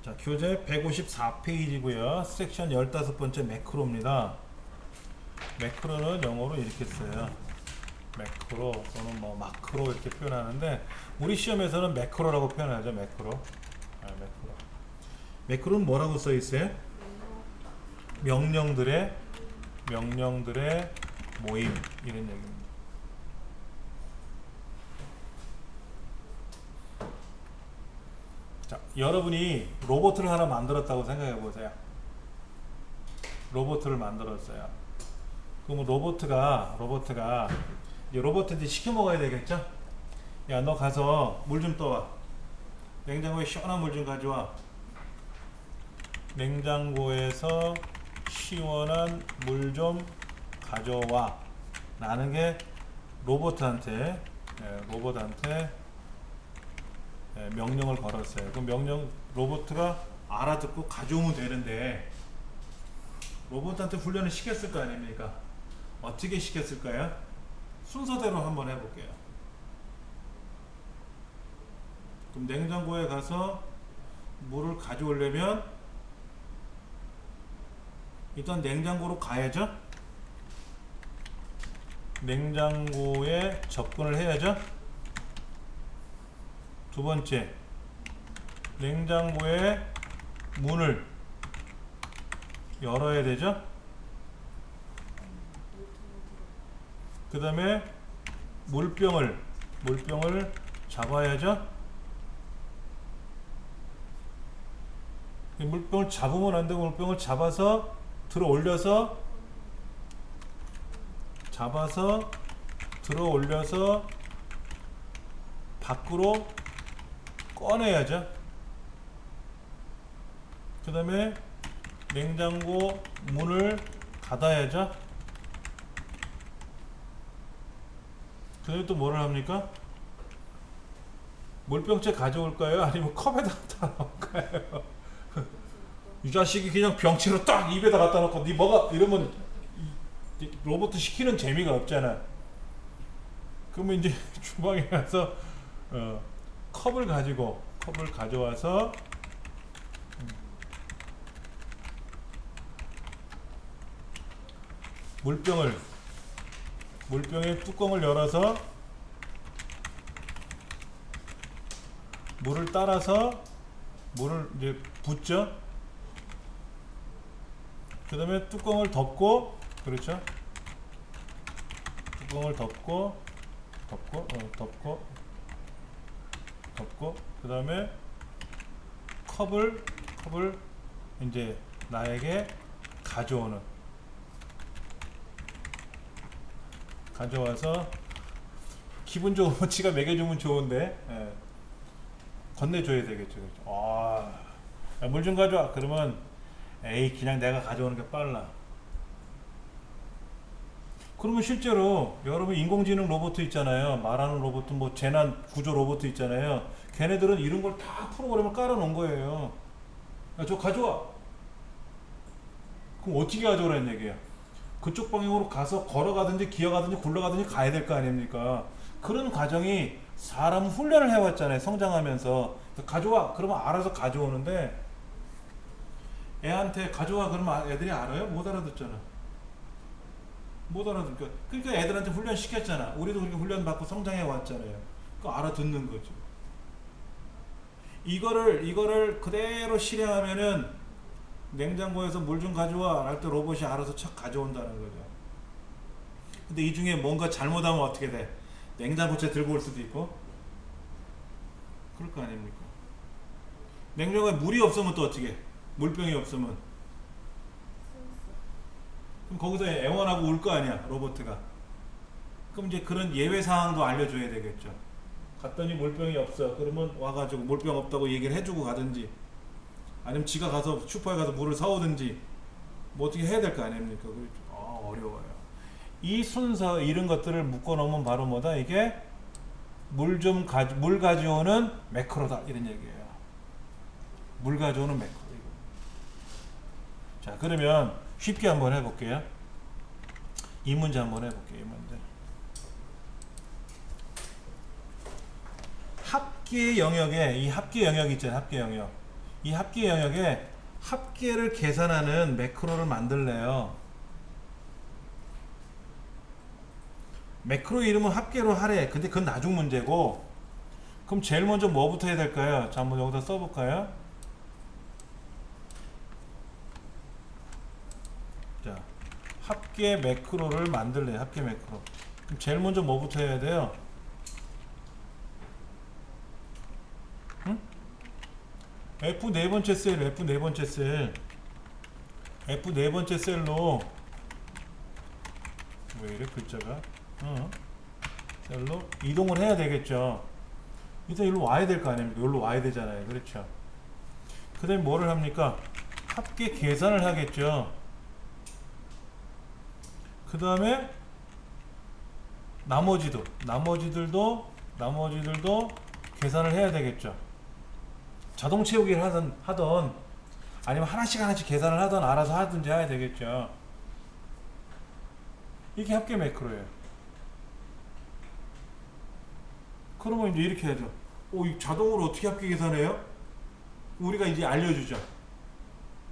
자, 교재 154페이지고요. 섹션 15번째 매크로입니다. 매크로는 영어로 이렇게 써요. 매크로 또는 뭐 마크로 이렇게 표현하는데 우리 시험에서는 매크로라고 표현하죠. 매크로. 매크로. 매크로는 뭐라고 써 있어요? 명령들의 모임 이런 얘기입니다. 자, 여러분이 로봇을 하나 만들었다고 생각해 보세요. 로봇을 만들었어요. 그럼 로봇가 이제 로봇한테 시켜 먹어야 되겠죠? 야, 너 가서 물 좀 떠와. 냉장고에 시원한 물 좀 가져와. 냉장고에서 시원한 물 좀 가져와. 라는 게 로봇한테 명령을 걸었어요. 그 명령 로봇가 알아듣고 가져오면 되는데 로봇한테 훈련을 시켰을 거 아닙니까? 어떻게 시켰을까요? 순서대로 한번 해볼게요. 그럼 냉장고에 가서 물을 가져오려면 일단 냉장고로 가야죠. 냉장고에 접근을 해야죠. 두 번째, 냉장고의 문을 열어야 되죠. 그 다음에 물병을 잡아야죠. 물병을 잡으면 안 되고 물병을 잡아서 들어 올려서 밖으로 꺼내야죠. 그 다음에 냉장고 문을 닫아야죠. 그 다음에 또 뭐를 합니까? 물병째 가져올까요? 아니면 컵에다 갖다 놓을까요? 이 자식이 그냥 병째로 딱 입에다 갖다 놓고 니 뭐가 이러면 로봇 시키는 재미가 없잖아. 그러면 이제 주방에 가서 컵을 가져와서 물병의 뚜껑을 열어서 물을 따라서 물을 이제 붓죠. 그 다음에 뚜껑을 덮고, 그렇죠? 뚜껑을 덮고, 그 다음에 컵을 이제 나에게 가져와서 기분 좋으면 지가 먹여주면 좋은데 건네줘야 되겠죠. 물 좀 가져와. 그러면 에이 그냥 내가 가져오는 게 빨라. 그러면 실제로 여러분 인공지능 로봇 있잖아요. 말하는 로봇, 뭐 재난 구조 로봇 있잖아요. 걔네들은 이런 걸 다 프로그램을 깔아 놓은 거예요. 야, 저 가져와. 그럼 어떻게 가져오라는 얘기야? 그쪽 방향으로 가서 걸어가든지 기어가든지 굴러가든지 가야 될 거 아닙니까? 그런 과정이 사람 훈련을 해왔잖아요. 성장하면서. 가져와. 그러면 알아서 가져오는데 애한테 가져와 그러면 애들이 알아요? 못 알아듣잖아. 못 알아듣니까. 그러니까 애들한테 훈련 시켰잖아. 우리도 그렇게 훈련 받고 성장해 왔잖아요. 그 알아듣는 거죠. 이거를 그대로 실행하면은 냉장고에서 물 좀 가져와 할 때 로봇이 알아서 척 가져온다는 거죠. 근데 이 중에 뭔가 잘못하면 어떻게 돼? 냉장고째 들고 올 수도 있고 그럴 거 아닙니까? 냉장고에 물이 없으면 또 어떻게 해? 물병이 없으면 그럼 거기서 애원하고 울 거 아니야 로봇가. 그럼 이제 그런 예외 사항도 알려줘야 되겠죠. 갔더니 물병이 없어. 그러면 와가지고 물병 없다고 얘기를 해주고 가든지 아니면 지가 가서 슈퍼에 가서 물을 사오든지 뭐 어떻게 해야 될 거 아닙니까? 그렇죠. 어려워요. 이 순서 이런 것들을 묶어놓으면 바로 뭐다? 이게 물 가져오는 매크로다 이런 얘기예요. 물 가져오는 매크로. 자, 그러면 쉽게 한번 해볼게요. 이 문제 한번 해볼게요. 이 문제. 합계 영역에 이 합계 영역 있잖아요. 합계 영역. 이 합계 영역에 합계를 계산하는 매크로를 만들래요. 매크로 이름은 합계로 하래. 근데 그건 나중 문제고. 그럼 제일 먼저 뭐부터 해야 될까요? 자, 한번 여기다 써볼까요? 자, 합계 매크로를 만들래. 합계 매크로. 그럼 제일 먼저 뭐부터 해야 돼요? 응? F 네 번째 셀, F 네 번째 셀, F 네 번째 셀로 왜 이래 글자가? 셀로 이동을 해야 되겠죠. 일단 여기로 와야 될 거 아닙니까? 여기로 와야 되잖아요. 그렇죠. 그 다음에 뭐를 합니까? 합계 계산을 하겠죠. 그 다음에 나머지들도 계산을 해야 되겠죠. 자동 채우기를 하던 아니면 하나씩 계산을 하던 알아서 하든지 해야 되겠죠. 이게 합계 매크로예요. 그러면 이제 이렇게 해야죠. 이 자동으로 어떻게 합계 계산해요? 우리가 이제 알려주죠.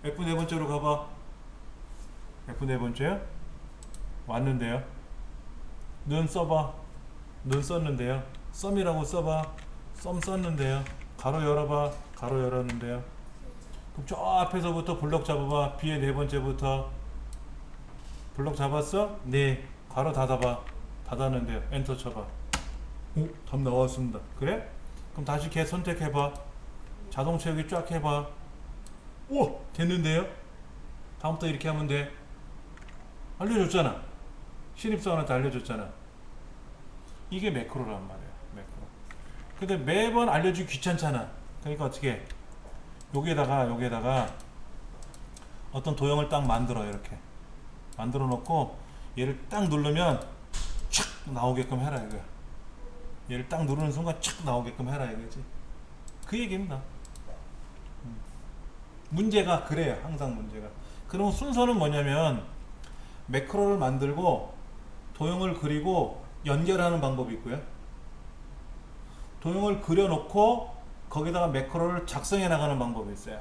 F 네 번째로 가봐. F 네 번째요? 왔는데요. 는 써봐. 는 썼는데요. 썸이라고 써봐. 썸 썼는데요. 가로 열어봐. 가로 열었는데요. 그럼 저 앞에서부터 블럭 잡아봐. B의 네 번째부터 블럭 잡았어? 네. 가로 닫아봐. 닫았는데요. 엔터 쳐봐. 오, 답 나왔습니다. 그래? 그럼 다시 걔 선택해봐. 자동 채우기 쫙 해봐. 오! 됐는데요? 다음부터 이렇게 하면 돼. 알려줬잖아. 신입사원한테 알려줬잖아. 이게 매크로란 말이야. 매크로. 근데 매번 알려주기 귀찮잖아. 그러니까 어떻게 해? 여기에다가 어떤 도형을 딱 만들어. 이렇게 만들어 놓고 얘를 딱 누르면 착 나오게끔 해라 이거야. 얘를 딱 누르는 순간 착 나오게끔 해라 이거지. 그 얘기입니다. 문제가 그래요. 항상 문제가. 그럼 순서는 뭐냐면 매크로를 만들고 도형을 그리고 연결하는 방법이 있고요. 도형을 그려놓고 거기다가 매크로를 작성해 나가는 방법이 있어요.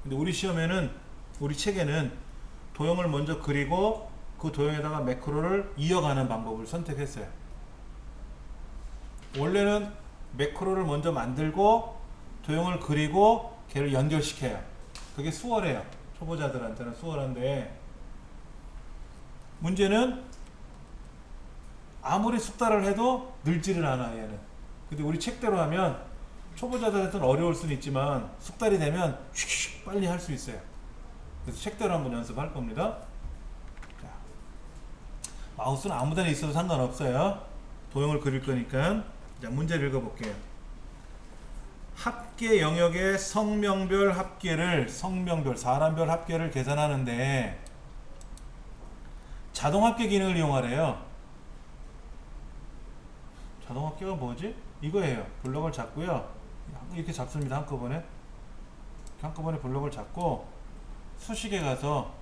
근데 우리 시험에는, 우리 책에는 도형을 먼저 그리고 그 도형에다가 매크로를 이어가는 방법을 선택했어요. 원래는 매크로를 먼저 만들고 도형을 그리고 걔를 연결시켜요. 그게 수월해요. 초보자들한테는 수월한데, 문제는 아무리 숙달을 해도 늘지를 않아 얘는. 근데 우리 책대로 하면 초보자들한테는 어려울 수는 있지만 숙달이 되면 슉슉 빨리 할 수 있어요. 그래서 책대로 한번 연습할 겁니다. 자, 마우스는 아무 데나 있어도 상관없어요. 도형을 그릴 거니까. 자, 문제를 읽어볼게요. 합계 영역의 성명별 합계를, 사람별 합계를 계산하는데 자동 합계 기능을 이용하래요. 자동 합계가 뭐지? 이거예요. 블럭을 잡고요. 이렇게 잡습니다. 한꺼번에 블럭을 잡고 수식에 가서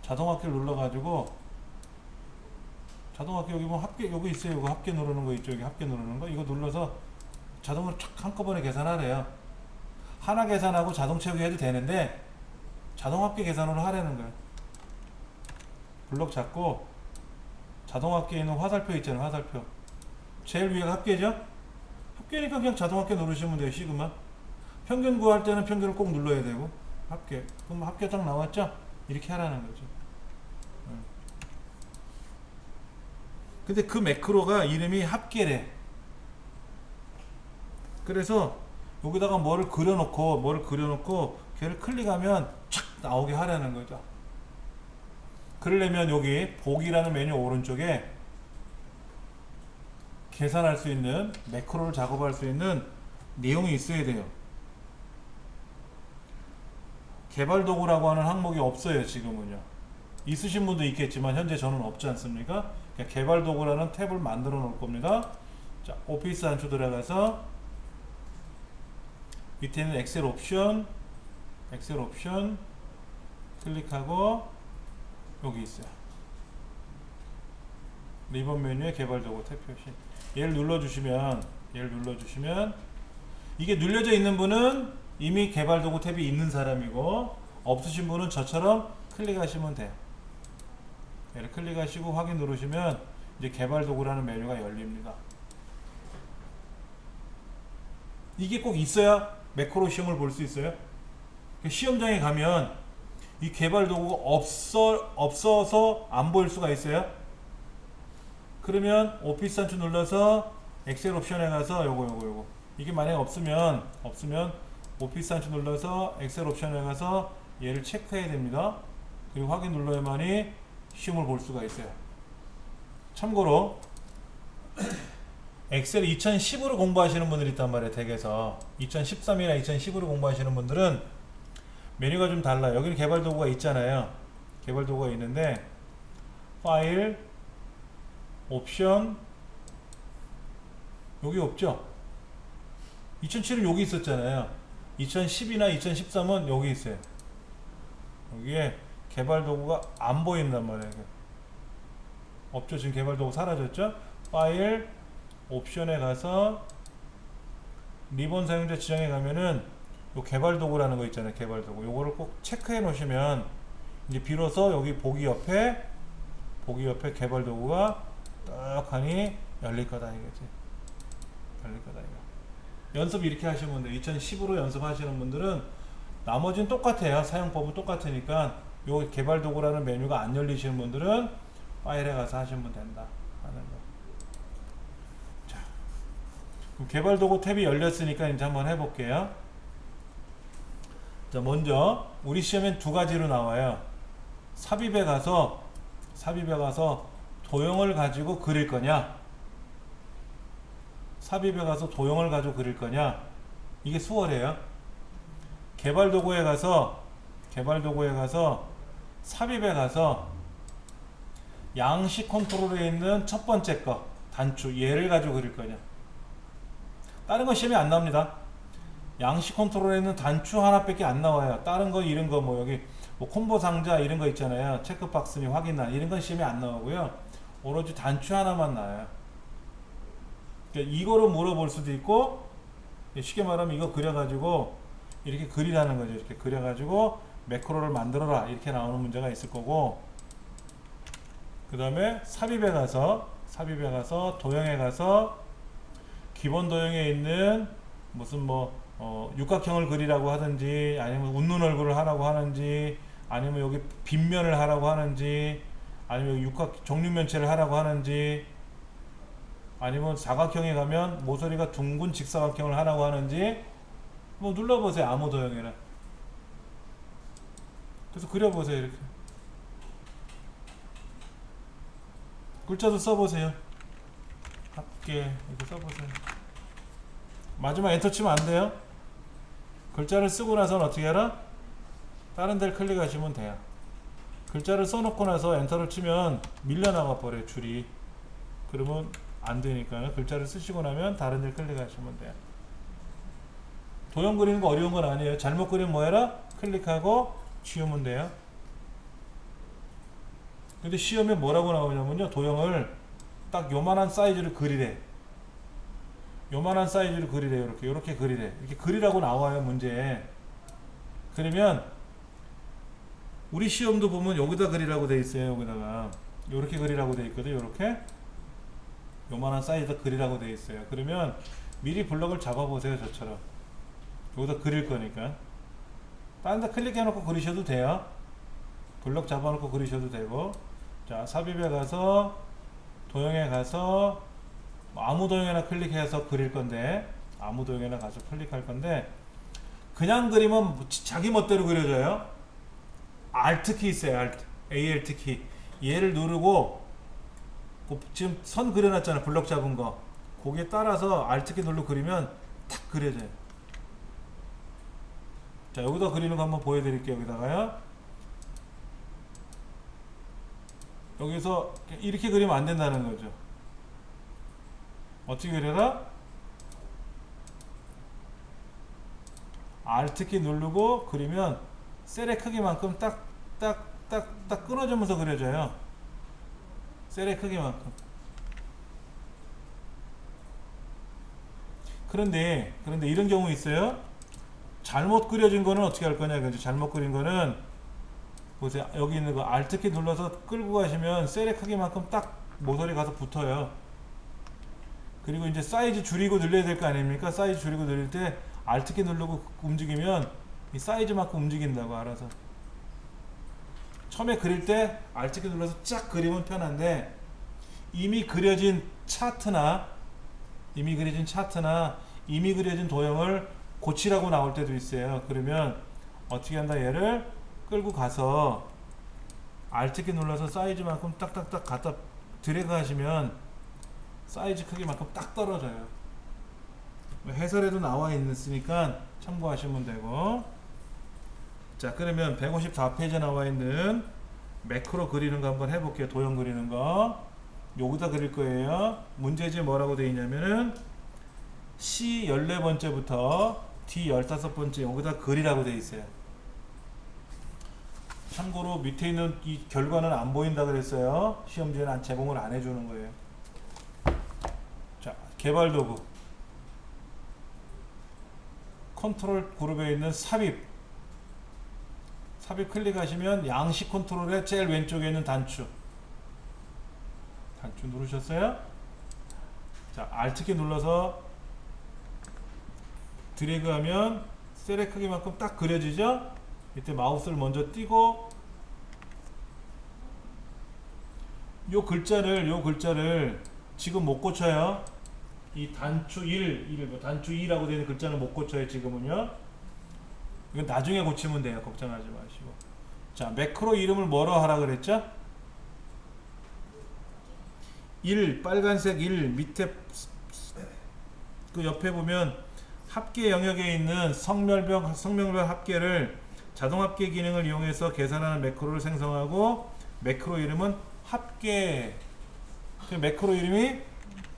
자동 합계를 눌러가지고, 자동 합계 여기 보면 합계 여기 있어요. 이거 합계 누르는 거 있죠. 여기 합계 누르는 거 이거 눌러서 자동으로 촥 한꺼번에 계산하래요. 하나 계산하고 자동 채우기 해도 되는데 자동 합계 계산으로 하라는 거예요. 블럭 잡고 자동 합계에 있는 화살표 있잖아요. 화살표 제일 위에가 합계죠. 합계니까 그냥 자동 합계 누르시면 돼요. 시그마. 평균 구할 때는 평균을 꼭 눌러야 되고. 합계. 그럼 합계 딱 나왔죠? 이렇게 하라는 거죠. 근데 그 매크로가 이름이 합계래. 그래서 여기다가 뭐를 그려놓고 걔를 클릭하면 착 나오게 하라는 거죠. 그러려면 여기 보기라는 메뉴 오른쪽에 계산할 수 있는, 매크로를 작업할 수 있는 내용이 있어야 돼요. 개발 도구라고 하는 항목이 없어요. 지금은요. 있으신 분도 있겠지만 현재 저는 없지 않습니까? 개발 도구라는 탭을 만들어 놓을 겁니다. 자, 오피스 안쪽 들어가서 밑에 있는 엑셀 옵션 클릭하고 여기 있어요. 리본 메뉴에 개발 도구 탭 표시. 얘를 눌러주시면 이게 눌려져 있는 분은 이미 개발 도구 탭이 있는 사람이고, 없으신 분은 저처럼 클릭하시면 돼요. 얘를 클릭하시고 확인 누르시면 이제 개발 도구라는 메뉴가 열립니다. 이게 꼭 있어야 매크로 시험을 볼 수 있어요. 시험장에 가면 이 개발 도구가 없어서 안 보일 수가 있어요. 그러면 오피스 단추 눌러서 엑셀 옵션에 가서 요거 이게 만약에 없으면 오피스 단추 눌러서 엑셀 옵션에 가서 얘를 체크해야 됩니다. 그리고 확인 눌러야만이 시험을 볼 수가 있어요. 참고로 엑셀 2010으로 공부하시는 분들이 있단 말이에요. 댁에서 2013이나 2010으로 공부하시는 분들은 메뉴가 좀 달라요. 여기는 개발 도구가 있잖아요. 개발 도구가 있는데 파일, 옵션, 여기 없죠. 2007은 여기 있었잖아요. 2010이나 2013은 여기 있어요. 여기에 개발 도구가 안 보인단 말이에요. 없죠. 지금 개발 도구 사라졌죠. 파일, 옵션에 가서 리본 사용자 지정에 가면은 요 개발 도구라는 거 있잖아요. 개발 도구. 요거를 꼭 체크해 놓으시면 이제 비로소 여기 보기 옆에 개발 도구가 딱 하니 열릴 거다 이거지. 열릴 거다 이거. 연습 이렇게 하시면 돼요. 2010으로 연습하시는 분들은 나머지는 똑같아요. 사용법은 똑같으니까 요 개발 도구라는 메뉴가 안 열리시는 분들은 파일에 가서 하시면 된다 하는 거. 자, 그럼 개발 도구 탭이 열렸으니까 이제 한번 해볼게요. 자, 먼저 우리 시험엔 두 가지로 나와요. 삽입에 가서 도형을 가지고 그릴 거냐, 삽입에 가서 도형을 가지고 그릴 거냐. 이게 수월해요. 개발 도구에 가서 삽입에 가서 양식 컨트롤에 있는 첫 번째 거 단추 얘를 가지고 그릴 거냐. 다른 거 시험에 안 나옵니다. 양식 컨트롤에 있는 단추 하나밖에 안 나와요. 다른 거 이런 거 뭐 여기 뭐 콤보 상자 이런 거 있잖아요. 체크박스니 확인란 이런 건 시험에 안 나오고요. 오로지 단추 하나만 나와요. 그러니까 이거로 물어볼 수도 있고, 쉽게 말하면 이거 그려가지고 이렇게 그리라는 거죠. 이렇게 그려가지고 매크로를 만들어라 이렇게 나오는 문제가 있을 거고, 그 다음에 삽입에 가서 도형에 가서 기본 도형에 있는 무슨 뭐 육각형을 그리라고 하든지, 아니면 웃는 얼굴을 하라고 하는지, 아니면 여기 빗면을 하라고 하는지, 아니면 육각 정육면체를 하라고 하는지, 아니면 사각형에 가면 모서리가 둥근 직사각형을 하라고 하는지 뭐 눌러보세요. 아무 도형이나. 그래서 그려보세요. 이렇게 글자도 써보세요. 합계 이렇게 써보세요. 마지막 엔터 치면 안 돼요. 글자를 쓰고 나서는 어떻게 하라? 다른 데를 클릭하시면 돼요. 글자를 써놓고 나서 엔터를 치면 밀려나가 버려요. 줄이. 그러면 안 되니까 글자를 쓰시고 나면 다른 데를 클릭하시면 돼요. 도형 그리는 거 어려운 건 아니에요. 잘못 그리면 뭐 해라? 클릭하고 지우면 돼요. 근데 시험에 뭐라고 나오냐면요, 도형을 딱 요만한 사이즈를 그리래. 요만한 사이즈를 그리래. 이렇게 그리래. 이렇게 그리라고 나와요, 문제에. 그러면 우리 시험도 보면 여기다 그리라고 돼 있어요. 여기다가 요렇게 그리라고 돼 있거든. 요렇게 요만한 사이즈 그리라고 돼 있어요. 그러면 미리 블럭을 잡아 보세요. 저처럼 여기다 그릴 거니까 다른 데 클릭해 놓고 그리셔도 돼요. 블럭 잡아 놓고 그리셔도 되고. 자, 삽입에 가서 도형에 가서 아무 도형이나 클릭해서 그릴 건데, 아무 도형이나 가서 클릭할 건데, 그냥 그리면 자기 멋대로 그려져요. Alt 키 있어요. Alt 키. 얘를 누르고 지금 선 그려놨잖아요. 블럭 잡은 거. 거기에 따라서 Alt 키 눌러 그리면 탁 그려져요. 자, 여기다 그리는 거 한번 보여드릴게요. 여기다가요. 여기서 이렇게 그리면 안 된다는 거죠. 어떻게 그려라? Alt 키 누르고 그리면 셀의 크기만큼 딱 끊어지면서 그려져요. 셀의 크기만큼. 그런데 이런 경우 있어요. 잘못 그려진 거는 어떻게 할 거냐. 그죠? 잘못 그린 거는 보세요. 여기 있는 거 Alt키 눌러서 끌고 가시면 셀의 크기만큼 딱 모서리 가서 붙어요. 그리고 이제 사이즈 줄이고 늘려야 될 거 아닙니까? 사이즈 줄이고 늘릴 때 Alt키 누르고 움직이면 이 사이즈만큼 움직인다고 알아서. 처음에 그릴 때 Alt키 눌러서 쫙 그리면 편한데 이미 그려진 차트나 이미 그려진 도형을 고치라고 나올 때도 있어요. 그러면 어떻게 한다. 얘를 끌고 가서 Alt키 눌러서 사이즈만큼 딱딱딱 갖다 드래그 하시면 사이즈 크기만큼 딱 떨어져요. 해설에도 나와 있으니까 참고하시면 되고. 자, 그러면 154페이지에 나와 있는 매크로 그리는 거 한번 해볼게요. 도형 그리는 거 여기다 그릴 거예요. 문제지 뭐라고 되어 있냐면은 C 14번째부터 D 15번째 여기다 그리라고 되어 있어요. 참고로 밑에 있는 이 결과는 안 보인다 그랬어요. 시험지에는 제공을 안 해주는 거예요. 자, 개발 도구 컨트롤 그룹에 있는 삽입 클릭하시면 양식 컨트롤의 제일 왼쪽에 있는 단추 누르셨어요? 자, Alt키 눌러서 드래그 하면 셀의 크기만큼 딱 그려지죠? 이때 마우스를 먼저 띄고 요 글자를 지금 못 고쳐요. 이 단추 1, 단추 2라고 되는 글자는 못 고쳐요. 지금은요. 이건 나중에 고치면 돼요. 걱정하지 마시고. 자, 매크로 이름을 뭐로 하라 그랬죠? 1, 빨간색 1 밑에 그 옆에 보면 합계 영역에 있는 성별별 합계를 자동 합계 기능을 이용해서 계산하는 매크로를 생성하고 매크로 이름은 합계. 매크로 이름이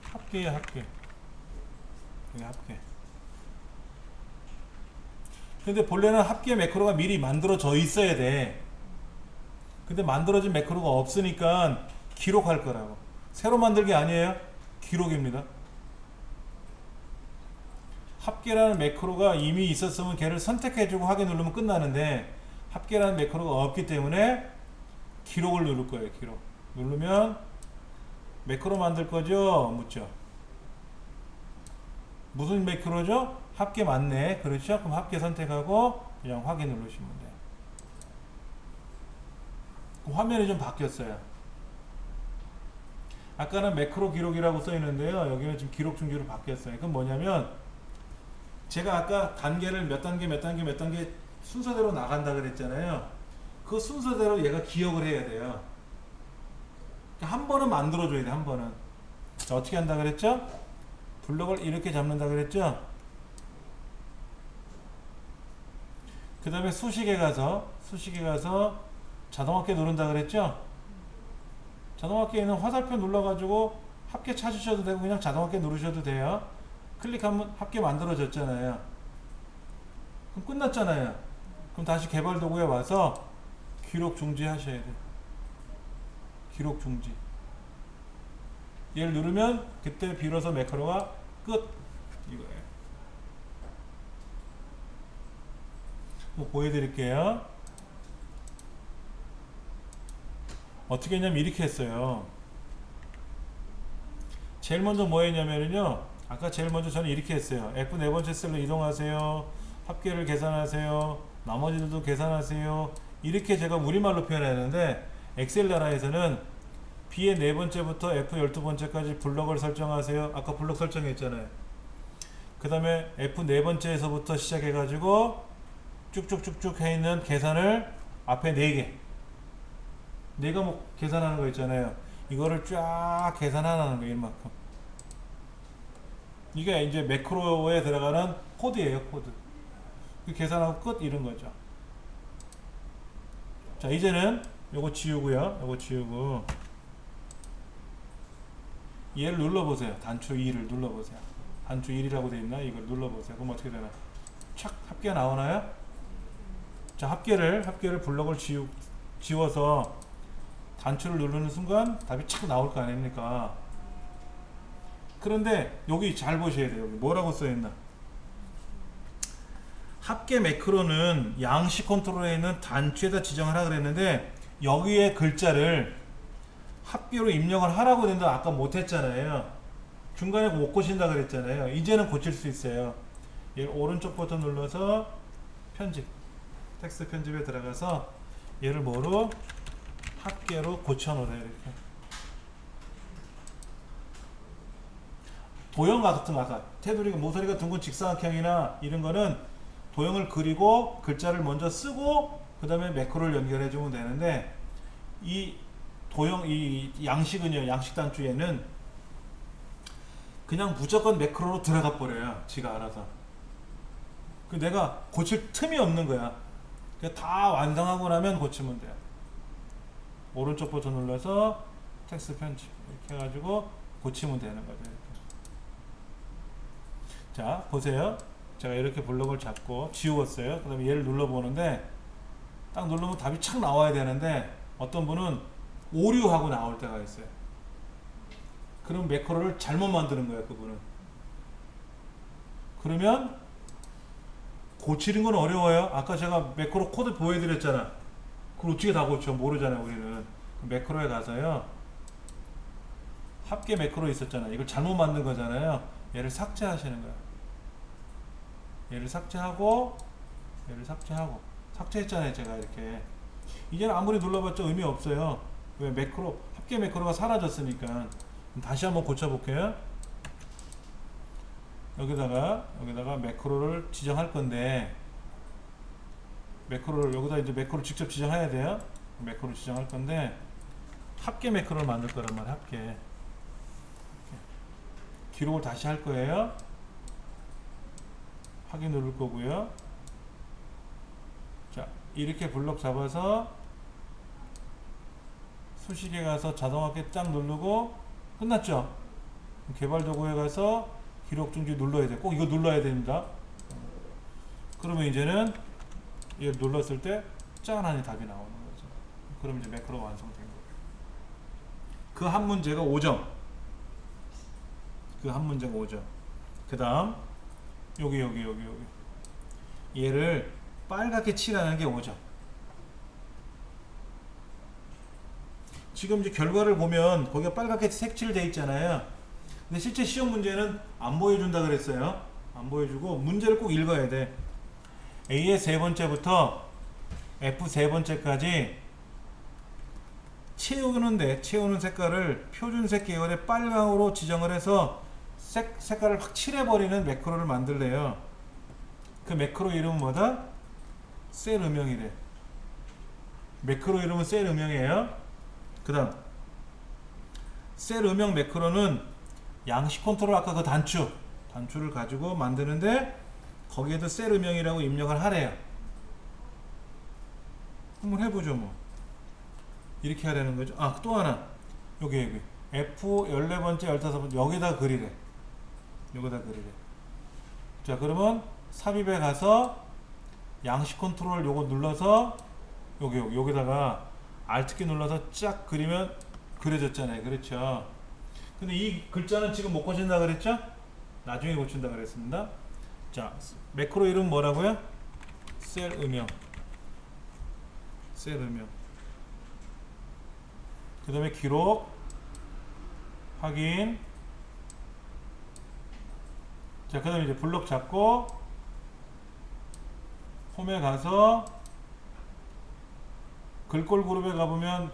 합계야, 합계. 이게 합계. 근데 본래는 합계 매크로가 미리 만들어져 있어야 돼. 근데 만들어진 매크로가 없으니까 기록할 거라고. 새로 만들기 아니에요. 기록입니다. 합계라는 매크로가 이미 있었으면 걔를 선택해주고 확인 누르면 끝나는데 합계라는 매크로가 없기 때문에 기록을 누를 거예요. 기록 누르면 매크로 만들 거죠. 묻죠. 무슨 매크로죠? 합계 맞네. 그렇죠? 그럼 합계 선택하고 그냥 확인 누르시면 돼요. 그럼 화면이 좀 바뀌었어요. 아까는 매크로 기록이라고 써 있는데요. 여기는 지금 기록 중지로 바뀌었어요. 그건 뭐냐면 제가 아까 단계를 몇 단계 순서대로 나간다 그랬잖아요. 그 순서대로 얘가 기억을 해야 돼요. 한 번은 만들어 줘야 돼. 한 번은. 자, 어떻게 한다 그랬죠? 블럭을 이렇게 잡는다 그랬죠? 그 다음에 수식에 가서 자동합계 누른다 그랬죠? 자동합계에 있는 화살표 눌러가지고 합계 찾으셔도 되고 그냥 자동합계 누르셔도 돼요. 클릭하면 합계 만들어졌잖아요. 그럼 끝났잖아요. 그럼 다시 개발 도구에 와서 기록 중지 하셔야 돼요. 기록 중지. 얘를 누르면 그때 비로소 매크로가 끝. 이거예요. 뭐 보여드릴게요. 어떻게 했냐면 이렇게 했어요. 제일 먼저 뭐 했냐면요. 아까 제일 먼저 저는 이렇게 했어요. F4번째 셀로 이동하세요. 합계를 계산하세요. 나머지들도 계산하세요. 이렇게 제가 우리말로 표현했는데 엑셀 나라에서는 B의 4번째부터 F 12번째까지 블럭을 설정하세요. 아까 블럭 설정했잖아요. 그 다음에 F 4번째에서부터 시작해가지고 쭉쭉쭉쭉 해있는 계산을 앞에 4개 4과목 계산하는 거 있잖아요. 이거를 쫙 계산하는 거예요. 이만큼. 이게 이제 매크로에 들어가는 코드예요. 코드. 계산하고 끝 이런 거죠. 자, 이제는 요거 지우고요. 요거 지우고 얘를 눌러보세요. 단추 2를 눌러보세요. 단추 1이라고 되어 있나? 이걸 눌러보세요. 그럼 어떻게 되나? 착 합계 나오나요? 자, 합계를 블럭을 지워서 단추를 누르는 순간 답이 착 나올 거 아닙니까? 그런데 여기 잘 보셔야 돼요. 여기 뭐라고 써있나? 합계 매크로는 양식 컨트롤에 있는 단추에다 지정하라 그랬는데 여기에 글자를 합계로 입력을 하라고 된다 아까 못했잖아요. 중간에 못 고친다 그랬잖아요. 이제는 고칠 수 있어요. 얘를 오른쪽 버튼 눌러서 편집, 텍스트 편집에 들어가서 얘를 뭐로 합계로 고쳐놓으래요. 이렇게 도형 같은 거 아까 테두리가 모서리가 둥근 직사각형이나 이런 거는 도형을 그리고 글자를 먼저 쓰고 그 다음에 매크로를 연결해 주면 되는데 이 도형 이 양식은요, 양식 단추에는 그냥 무조건 매크로로 들어가 버려요. 지가 알아서. 그 내가 고칠 틈이 없는 거야. 다 완성하고 나면 고치면 돼요. 오른쪽 버튼 눌러서 텍스트 편집 이렇게 해가지고 고치면 되는 거죠. 이렇게. 자 보세요. 제가 이렇게 블록을 잡고 지웠어요. 그 다음에 얘를 눌러보는데 딱 누르면 답이 착 나와야 되는데 어떤 분은 오류하고 나올 때가 있어요. 그럼 매크로를 잘못 만드는 거예요. 그분은. 그러면 고치는 건 어려워요. 아까 제가 매크로 코드 보여드렸잖아. 그걸 어떻게 다 고쳐? 모르잖아요. 우리는. 매크로에 가서요. 합계 매크로 있었잖아요. 이걸 잘못 만든 거잖아요. 얘를 삭제하시는 거예요. 얘를 삭제하고 얘를 삭제하고 삭제했잖아요. 제가 이렇게. 이제는 아무리 눌러봤자 의미 없어요. 왜? 매크로 합계 매크로가 사라졌으니까. 다시 한번 고쳐볼게요. 여기다가 매크로를 지정할 건데 매크로를 여기다 이제 매크로 직접 지정해야 돼요. 매크로 지정할 건데 합계 매크로를 만들 거란 말이에요. 합계. 이렇게. 기록을 다시 할 거예요. 확인 누를 거고요. 자, 이렇게 블록 잡아서 수식에 가서 자동화하게 딱 누르고 끝났죠? 개발 도구에 가서 기록 중지 눌러야 돼. 꼭 이거 눌러야 됩니다. 그러면 이제는 얘 눌렀을 때 짠하니 답이 나오는 거죠. 그럼 이제 매크로가 완성된 거예요. 그 한 문제가 5점. 그 한 문제가 5점. 그 다음 여기 얘를 빨갛게 칠하는 게 5점. 지금 이제 결과를 보면 거기가 빨갛게 색칠되어 있잖아요. 근데 실제 시험 문제는 안 보여준다 그랬어요. 안 보여주고 문제를 꼭 읽어야 돼. A의 세 번째부터 F 세 번째까지 채우는 색깔을 표준색 계열의 빨강으로 지정을 해서 색깔을 확 칠해버리는 매크로를 만들래요. 그 매크로 이름은 뭐다? 셀 음영이래. 매크로 이름은 셀 음영이에요. 그 다음 셀 음영 매크로는 양식 컨트롤 아까 그 단추를 가지고 만드는데 거기에도 셀 음영이라고 입력을 하래요. 한번 해보죠. 뭐 이렇게 하라는 거죠. 아, 또 하나 여기 F 14번째 15번째 여기다 그리래. 자, 그러면 삽입에 가서 양식 컨트롤 요거 눌러서 여기다가 Alt키 눌러서 쫙 그리면 그려졌잖아요. 그렇죠? 근데 이 글자는 지금 못 고친다 그랬죠? 나중에 고친다 그랬습니다. 자, 매크로 이름 뭐라고요? 셀 음영. 그 다음에 기록 확인. 자, 그 다음에 이제 블록 잡고 홈에 가서 글꼴 그룹에 가보면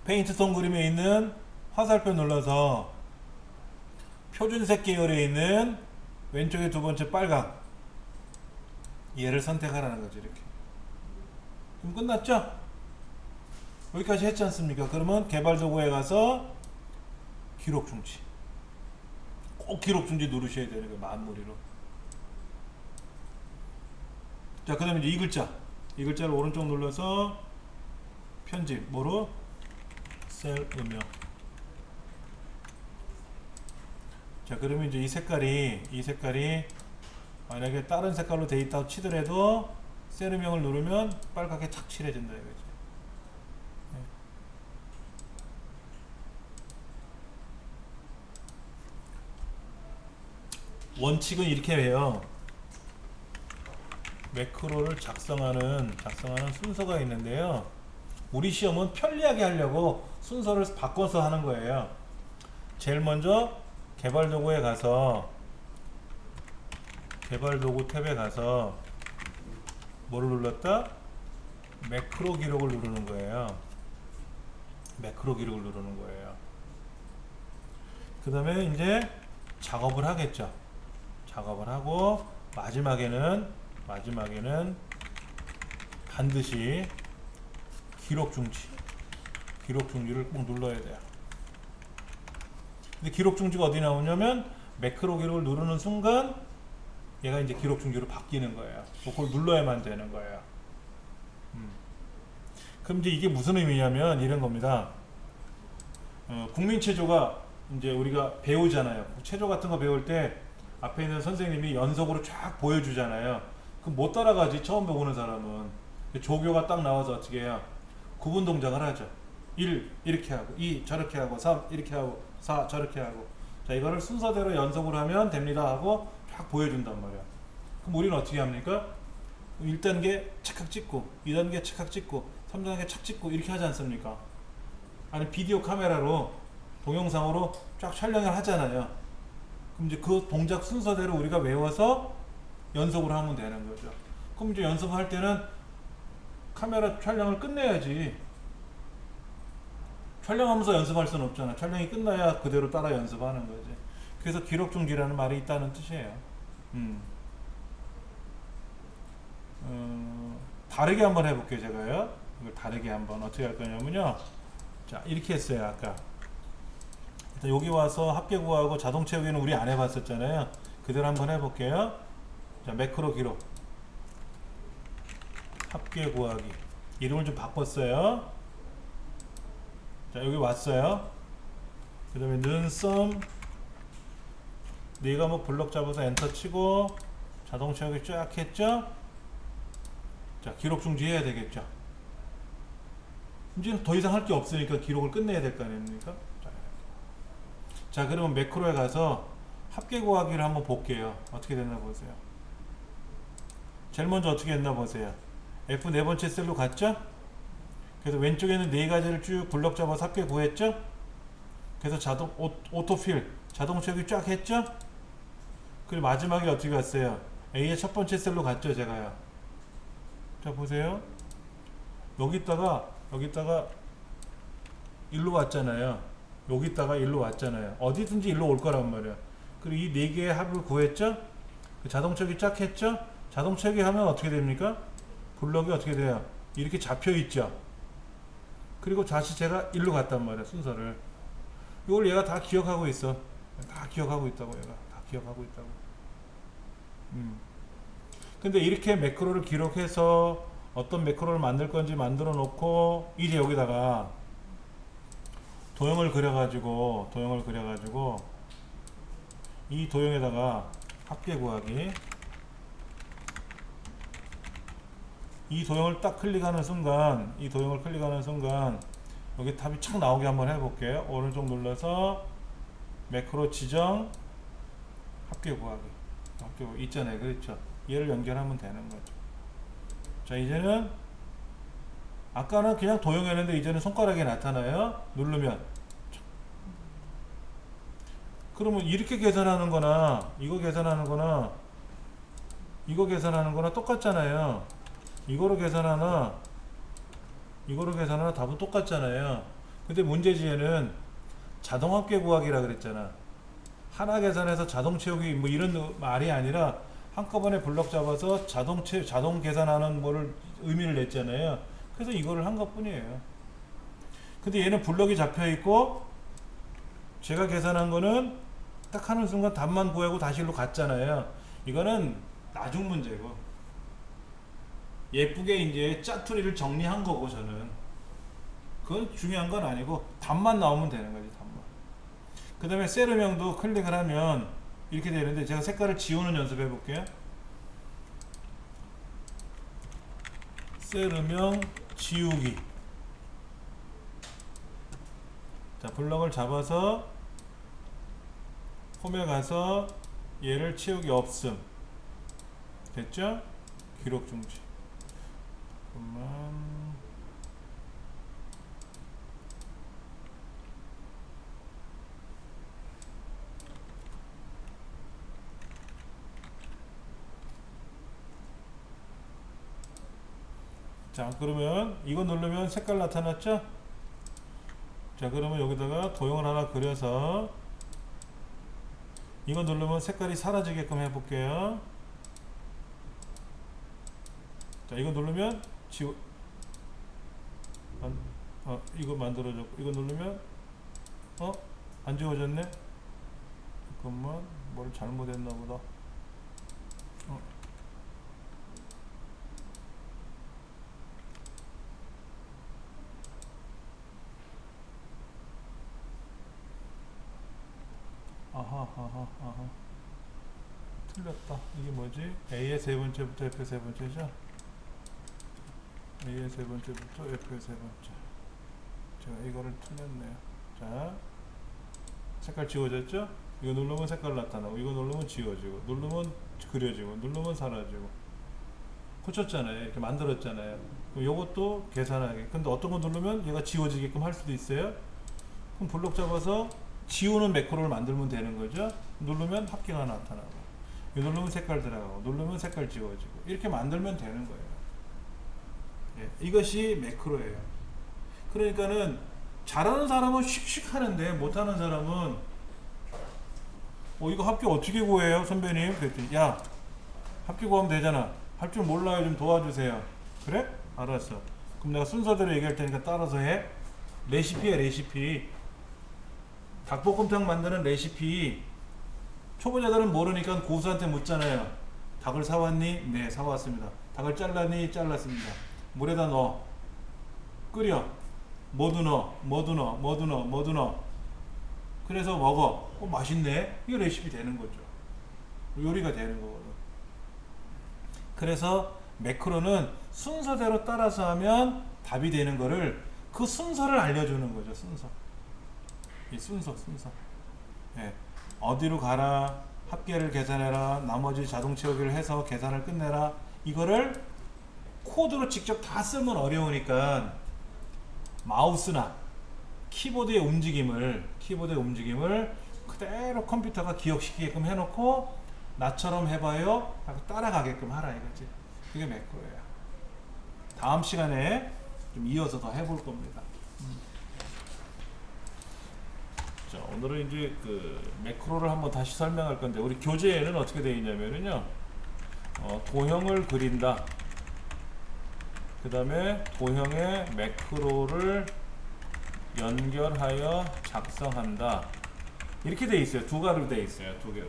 페인트 톤 그림에 있는 화살표 눌러서 표준색 계열에 있는 왼쪽에 두 번째 빨강 얘를 선택하라는 거죠. 이렇게. 그럼 끝났죠? 여기까지 했지 않습니까? 그러면 개발 도구에 가서 기록 중지. 꼭 기록 중지 누르셔야 되는 거예요. 만무리로. 자, 그 다음에 이제 이 글자를 오른쪽 눌러서 편집. 뭐로? 셀 음영. 자, 그러면 이제 이 색깔이 만약에 다른 색깔로 돼 있다고 치더라도 셀 음영을 누르면 빨갛게 탁 칠해진다 이거죠. 네. 원칙은 이렇게 해요. 매크로를 작성하는 순서가 있는데요. 우리 시험은 편리하게 하려고 순서를 바꿔서 하는 거예요. 제일 먼저 개발 도구에 가서 개발 도구 탭에 가서 뭐를 눌렀다? 매크로 기록을 누르는 거예요. 매크로 기록을 누르는 거예요. 그 다음에 이제 작업을 하겠죠. 작업을 하고 마지막에는 반드시 기록 중지를 꼭 눌러야 돼요. 근데 기록 중지가 어디 나오냐면 매크로 기록을 누르는 순간 얘가 이제 기록 중지로 바뀌는 거예요. 그걸 눌러야만 되는 거예요. 그럼 이제 이게 무슨 의미냐면 이런 겁니다. 국민체조가 이제 우리가 배우잖아요. 체조 같은 거 배울 때 앞에 있는 선생님이 연속으로 쫙 보여주잖아요. 그럼 못 따라가지, 처음 배우는 사람은. 조교가 딱 나와서 어떻게 해요? 구분 동작을 하죠. 1 이렇게 하고 2 저렇게 하고 3 이렇게 하고 4 저렇게 하고. 자, 이거를 순서대로 연속으로 하면 됩니다 하고 쫙 보여준단 말이야. 그럼 우리는 어떻게 합니까? 1단계 착각 찍고 2단계 착각 찍고 3단계 착 찍고 이렇게 하지 않습니까? 아니 비디오 카메라로 동영상으로 쫙 촬영을 하잖아요. 그럼 이제 그 동작 순서대로 우리가 외워서 연습을 하면 되는 거죠. 그럼 이제 연습할 때는 카메라 촬영을 끝내야지. 촬영하면서 연습할 수는 없잖아. 촬영이 끝나야 그대로 따라 연습하는 거지. 그래서 기록 중지라는 말이 있다는 뜻이에요. 다르게 한번 해볼게요. 제가요. 이걸 다르게 한번 어떻게 할 거냐면요. 자, 이렇게 했어요. 아까 일단 여기 와서 합계 구하고 자동 채우기는 우리 안 해봤었잖아요. 그대로 한번 해볼게요. 자, 매크로 기록 합계 구하기 이름을 좀 바꿨어요. 자, 여기 왔어요. 그 다음에 는썸 네가 뭐 블럭 잡아서 엔터 치고 자동 채우기 쫙 했죠. 자, 기록 중지해야 되겠죠. 이제 더 이상 할 게 없으니까 기록을 끝내야 될 거 아닙니까? 자, 그러면 매크로에 가서 합계 구하기를 한번 볼게요. 어떻게 됐나 보세요. 제일 먼저 어떻게 했나 보세요. F 네 번째 셀로 갔죠? 그래서 왼쪽에는 네 가지를 쭉 블럭 잡아서 합계 구했죠? 그래서 자동 오토필 자동 채우기 쫙 했죠? 그리고 마지막에 어떻게 갔어요? A의 첫 번째 셀로 갔죠, 제가요. 자, 보세요. 여기다가 일로 왔잖아요. 여기다가 일로 왔잖아요. 어디든지 일로 올 거란 말이야. 그리고 이 네 개의 합을 구했죠? 그 자동 채우기 쫙 했죠? 자동 채우기 하면 어떻게 됩니까? 블럭이 어떻게 돼요? 이렇게 잡혀 있죠? 그리고 다시 제가 일로 갔단 말이야, 순서를. 이걸 얘가 다 기억하고 있어. 다 기억하고 있다고, 얘가. 다 기억하고 있다고. 근데 이렇게 매크로를 기록해서 어떤 매크로를 만들 건지 만들어 놓고, 이제 여기다가 도형을 그려가지고, 이 도형에다가 합계 구하기. 이 도형을 딱 클릭하는 순간, 여기 탑이 착 나오게 한번 해볼게요. 오른쪽 눌러서 매크로 지정 합계 구하기. 있잖아요. 그렇죠? 얘를 연결하면 되는 거죠. 자, 이제는 아까는 그냥 도형이었는데 이제는 손가락에 나타나요. 누르면. 그러면 이렇게 계산하는 거나 이거 계산하는 거나 똑같잖아요. 이거로 계산하나 답은 똑같잖아요. 근데 문제지에는 자동 합계 구하기라 그랬잖아. 하나 계산해서 자동 채우기 뭐 이런 말이 아니라 한꺼번에 블럭 잡아서 자동 계산하는 거를 의미를 냈잖아요. 그래서 이거를 한 것뿐이에요. 근데 얘는 블럭이 잡혀 있고 제가 계산한 거는 딱 하는 순간 답만 구하고 다시 일로 갔잖아요. 이거는 나중 문제고 예쁘게 이제 짜투리를 정리한 거고 저는 그건 중요한 건 아니고 답만 나오면 되는 거지. 답만. 그 다음에 셀음형도 클릭을 하면 이렇게 되는데 제가 색깔을 지우는 연습해 볼게요. 셀음형 지우기. 자, 블럭을 잡아서 홈에 가서 얘를 채우기 없음. 됐죠? 기록 중지. 잠깐만. 자, 그러면 이거 누르면 색깔 나타났죠? 자, 그러면 여기다가 도형을 하나 그려서 이거 누르면 색깔이 사라지게끔 해볼게요. 자, 이거 누르면 이거 만들어졌고, 이거 누르면 안 지워졌네? 잠깐만, 뭘 잘못했나 보다. 아하. 틀렸다. 이게 뭐지? A의 세 번째부터 F의 세 번째죠? A의 세 번째부터 F의 세 번째. 제가 이거를 틀렸네요. 자, 색깔 지워졌죠? 이거 누르면 색깔 나타나고, 이거 누르면 지워지고, 누르면 그려지고, 누르면 사라지고. 고쳤잖아요. 이렇게 만들었잖아요. 그럼 요것도 계산하게. 근데 어떤 거 누르면 얘가 지워지게끔 할 수도 있어요. 그럼 블록 잡아서 지우는 매크로를 만들면 되는 거죠. 누르면 합계가 나타나고, 누르면 색깔 들어가고, 누르면 색깔 지워지고, 이렇게 만들면 되는 거예요. 예, 이것이 매크로예요. 그러니까는 잘하는 사람은 씩씩 하는데 못하는 사람은 이거 합계 어떻게 구해요 선배님? 그랬더니 야, 합계 구하면 되잖아. 할 줄 몰라요. 좀 도와주세요. 그래? 알았어. 그럼 내가 순서대로 얘기할 테니까 따라서 해. 레시피야, 레시피. 닭볶음탕 만드는 레시피. 초보자들은 모르니까 고수한테 묻잖아요. 닭을 사왔니? 네, 사왔습니다. 닭을 잘랐니? 잘랐습니다. 물에다 넣어. 끓여. 뭐도 넣어. 그래서 먹어. 맛있네. 이게 레시피 되는 거죠. 요리가 되는 거거든. 그래서 매크로는 순서대로 따라서 하면 답이 되는 거를, 그 순서를 알려주는 거죠. 순서. 이 순서. 예. 어디로 가라, 합계를 계산해라, 나머지 자동 채우기를 해서 계산을 끝내라. 이거를 코드로 직접 다 쓰면 어려우니까 마우스나 키보드의 움직임을 그대로 컴퓨터가 기억시키게끔 해놓고 나처럼 해봐요 하고 따라가게끔 하라 이거지. 그게 매크로예요. 다음 시간에 좀 이어서 더 해볼 겁니다. 자, 오늘은 이제 그 매크로를 한번 다시 설명할 건데, 우리 교재에는 어떻게 되어 있냐면요, 도형을 그린다, 그 다음에 도형에 매크로를 연결하여 작성한다, 이렇게 되어 있어요. 두 가로 되어 있어요. 두 개로.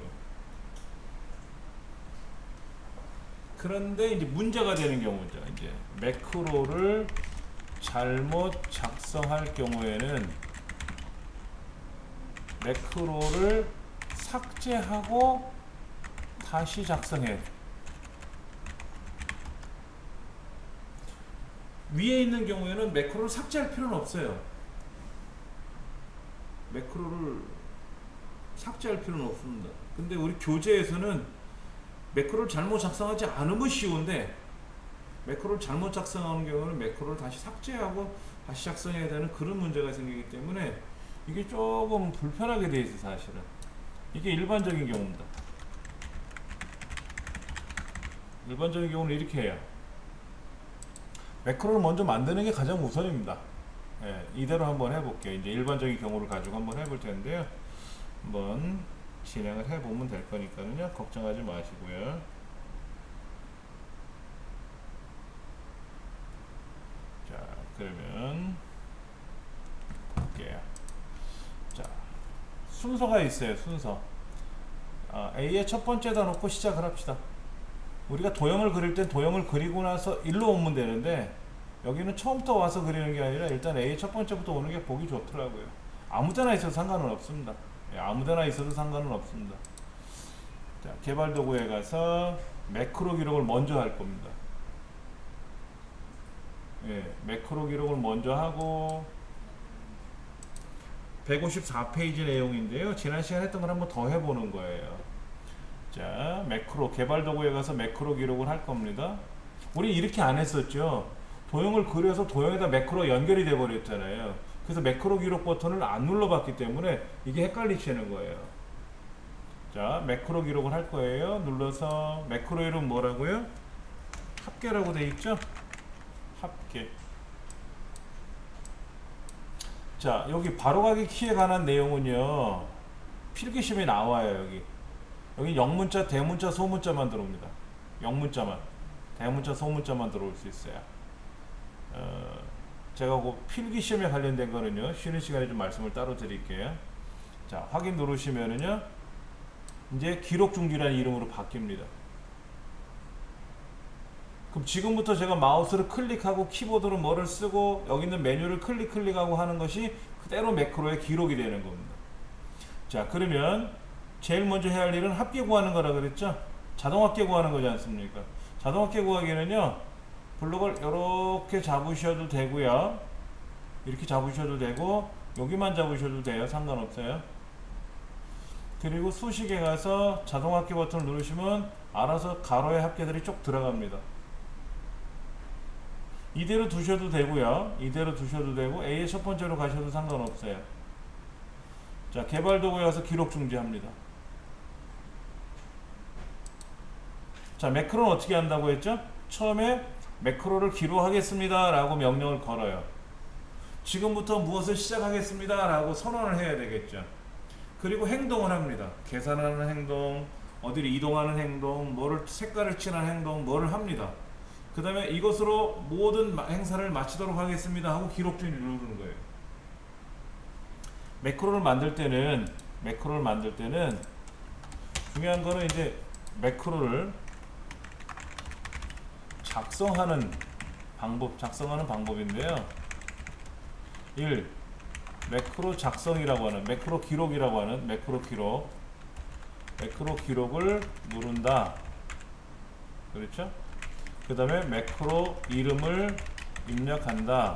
그런데 이제 문제가 되는 경우죠. 이제 매크로를 잘못 작성할 경우에는 매크로를 삭제하고 다시 작성해. 위에 있는 경우에는 매크로를 삭제할 필요는 없어요. 매크로를 삭제할 필요는 없습니다. 근데 우리 교재에서는 매크로를 잘못 작성하지 않으면 쉬운데, 매크로를 잘못 작성하는 경우는 매크로를 다시 삭제하고 다시 작성해야 되는 그런 문제가 생기기 때문에 이게 조금 불편하게 돼 있어요. 사실은 이게 일반적인 경우입니다. 일반적인 경우는 이렇게 해요. 매크로를 먼저 만드는 게 가장 우선입니다. 예, 이대로 한번 해볼게요. 이제 일반적인 경우를 가지고 한번 해볼 텐데요. 한번 진행을 해보면 될 거니까요. 걱정하지 마시고요. 자, 그러면 볼게요. 자, 순서가 있어요. 순서. A의 첫 번째다 놓고 시작을 합시다. 우리가 도형을 그릴 땐 도형을 그리고 나서 일로 오면 되는데, 여기는 처음부터 와서 그리는 게 아니라 일단 A의 첫 번째부터 오는 게 보기 좋더라고요. 아무 데나 있어도 상관은 없습니다. 예, 아무 데나 있어도 상관은 없습니다. 자, 개발 도구에 가서 매크로 기록을 먼저 할 겁니다. 예, 매크로 기록을 먼저 하고, 154페이지 내용인데요. 지난 시간에 했던 걸 한번 더 해보는 거예요. 자, 매크로 개발 도구에 가서 매크로 기록을 할 겁니다. 우리 이렇게 안 했었죠. 도형을 그려서 도형에다 매크로 연결이 돼 버렸잖아요. 그래서 매크로 기록 버튼을 안 눌러봤기 때문에 이게 헷갈리시는 거예요. 자, 매크로 기록을 할 거예요. 눌러서 매크로 이름 뭐라고요? 합계라고 돼 있죠? 합계. 자, 여기 바로가기 키에 관한 내용은요, 필기시험에 나와요. 여기 영문자, 대문자, 소문자만 들어옵니다. 영문자만, 대문자, 소문자만 들어올 수 있어요. 제가 그 필기시험에 관련된 거는요, 쉬는 시간에 좀 말씀을 따로 드릴게요. 자, 확인 누르시면은요, 이제 기록중지라는 이름으로 바뀝니다. 그럼 지금부터 제가 마우스를 클릭하고 키보드로 뭐를 쓰고 여기 있는 메뉴를 클릭하고 하는 것이 그대로 매크로의 기록이 되는 겁니다. 자, 그러면 제일 먼저 해야 할 일은 합계 구하는 거라 그랬죠? 자동 합계 구하는 거지 않습니까? 자동 합계 구하기는요, 블록을 이렇게 잡으셔도 되고요, 이렇게 잡으셔도 되고 여기만 잡으셔도 돼요. 상관없어요. 그리고 수식에 가서 자동 합계 버튼을 누르시면 알아서 가로의 합계들이 쭉 들어갑니다. 이대로 두셔도 되고요, 이대로 두셔도 되고 A의 첫 번째로 가셔도 상관없어요. 자, 개발 도구에 가서 기록 중지합니다. 자, 매크로는 어떻게 한다고 했죠? 처음에 매크로를 기록하겠습니다 라고 명령을 걸어요. 지금부터 무엇을 시작하겠습니다 라고 선언을 해야 되겠죠. 그리고 행동을 합니다. 계산하는 행동, 어디를 이동하는 행동, 뭐를 색깔을 칠하는 행동, 뭐를 합니다. 그 다음에 이것으로 모든 행사를 마치도록 하겠습니다 하고 기록 중지를 누르는 거예요. 매크로를 만들 때는 중요한 거는 이제 매크로를 작성하는 방법인데요. 1. 매크로 작성이라고 하는, 매크로 기록이라고 하는 매크로 기록을 누른다. 그렇죠? 그 다음에 매크로 이름을 입력한다.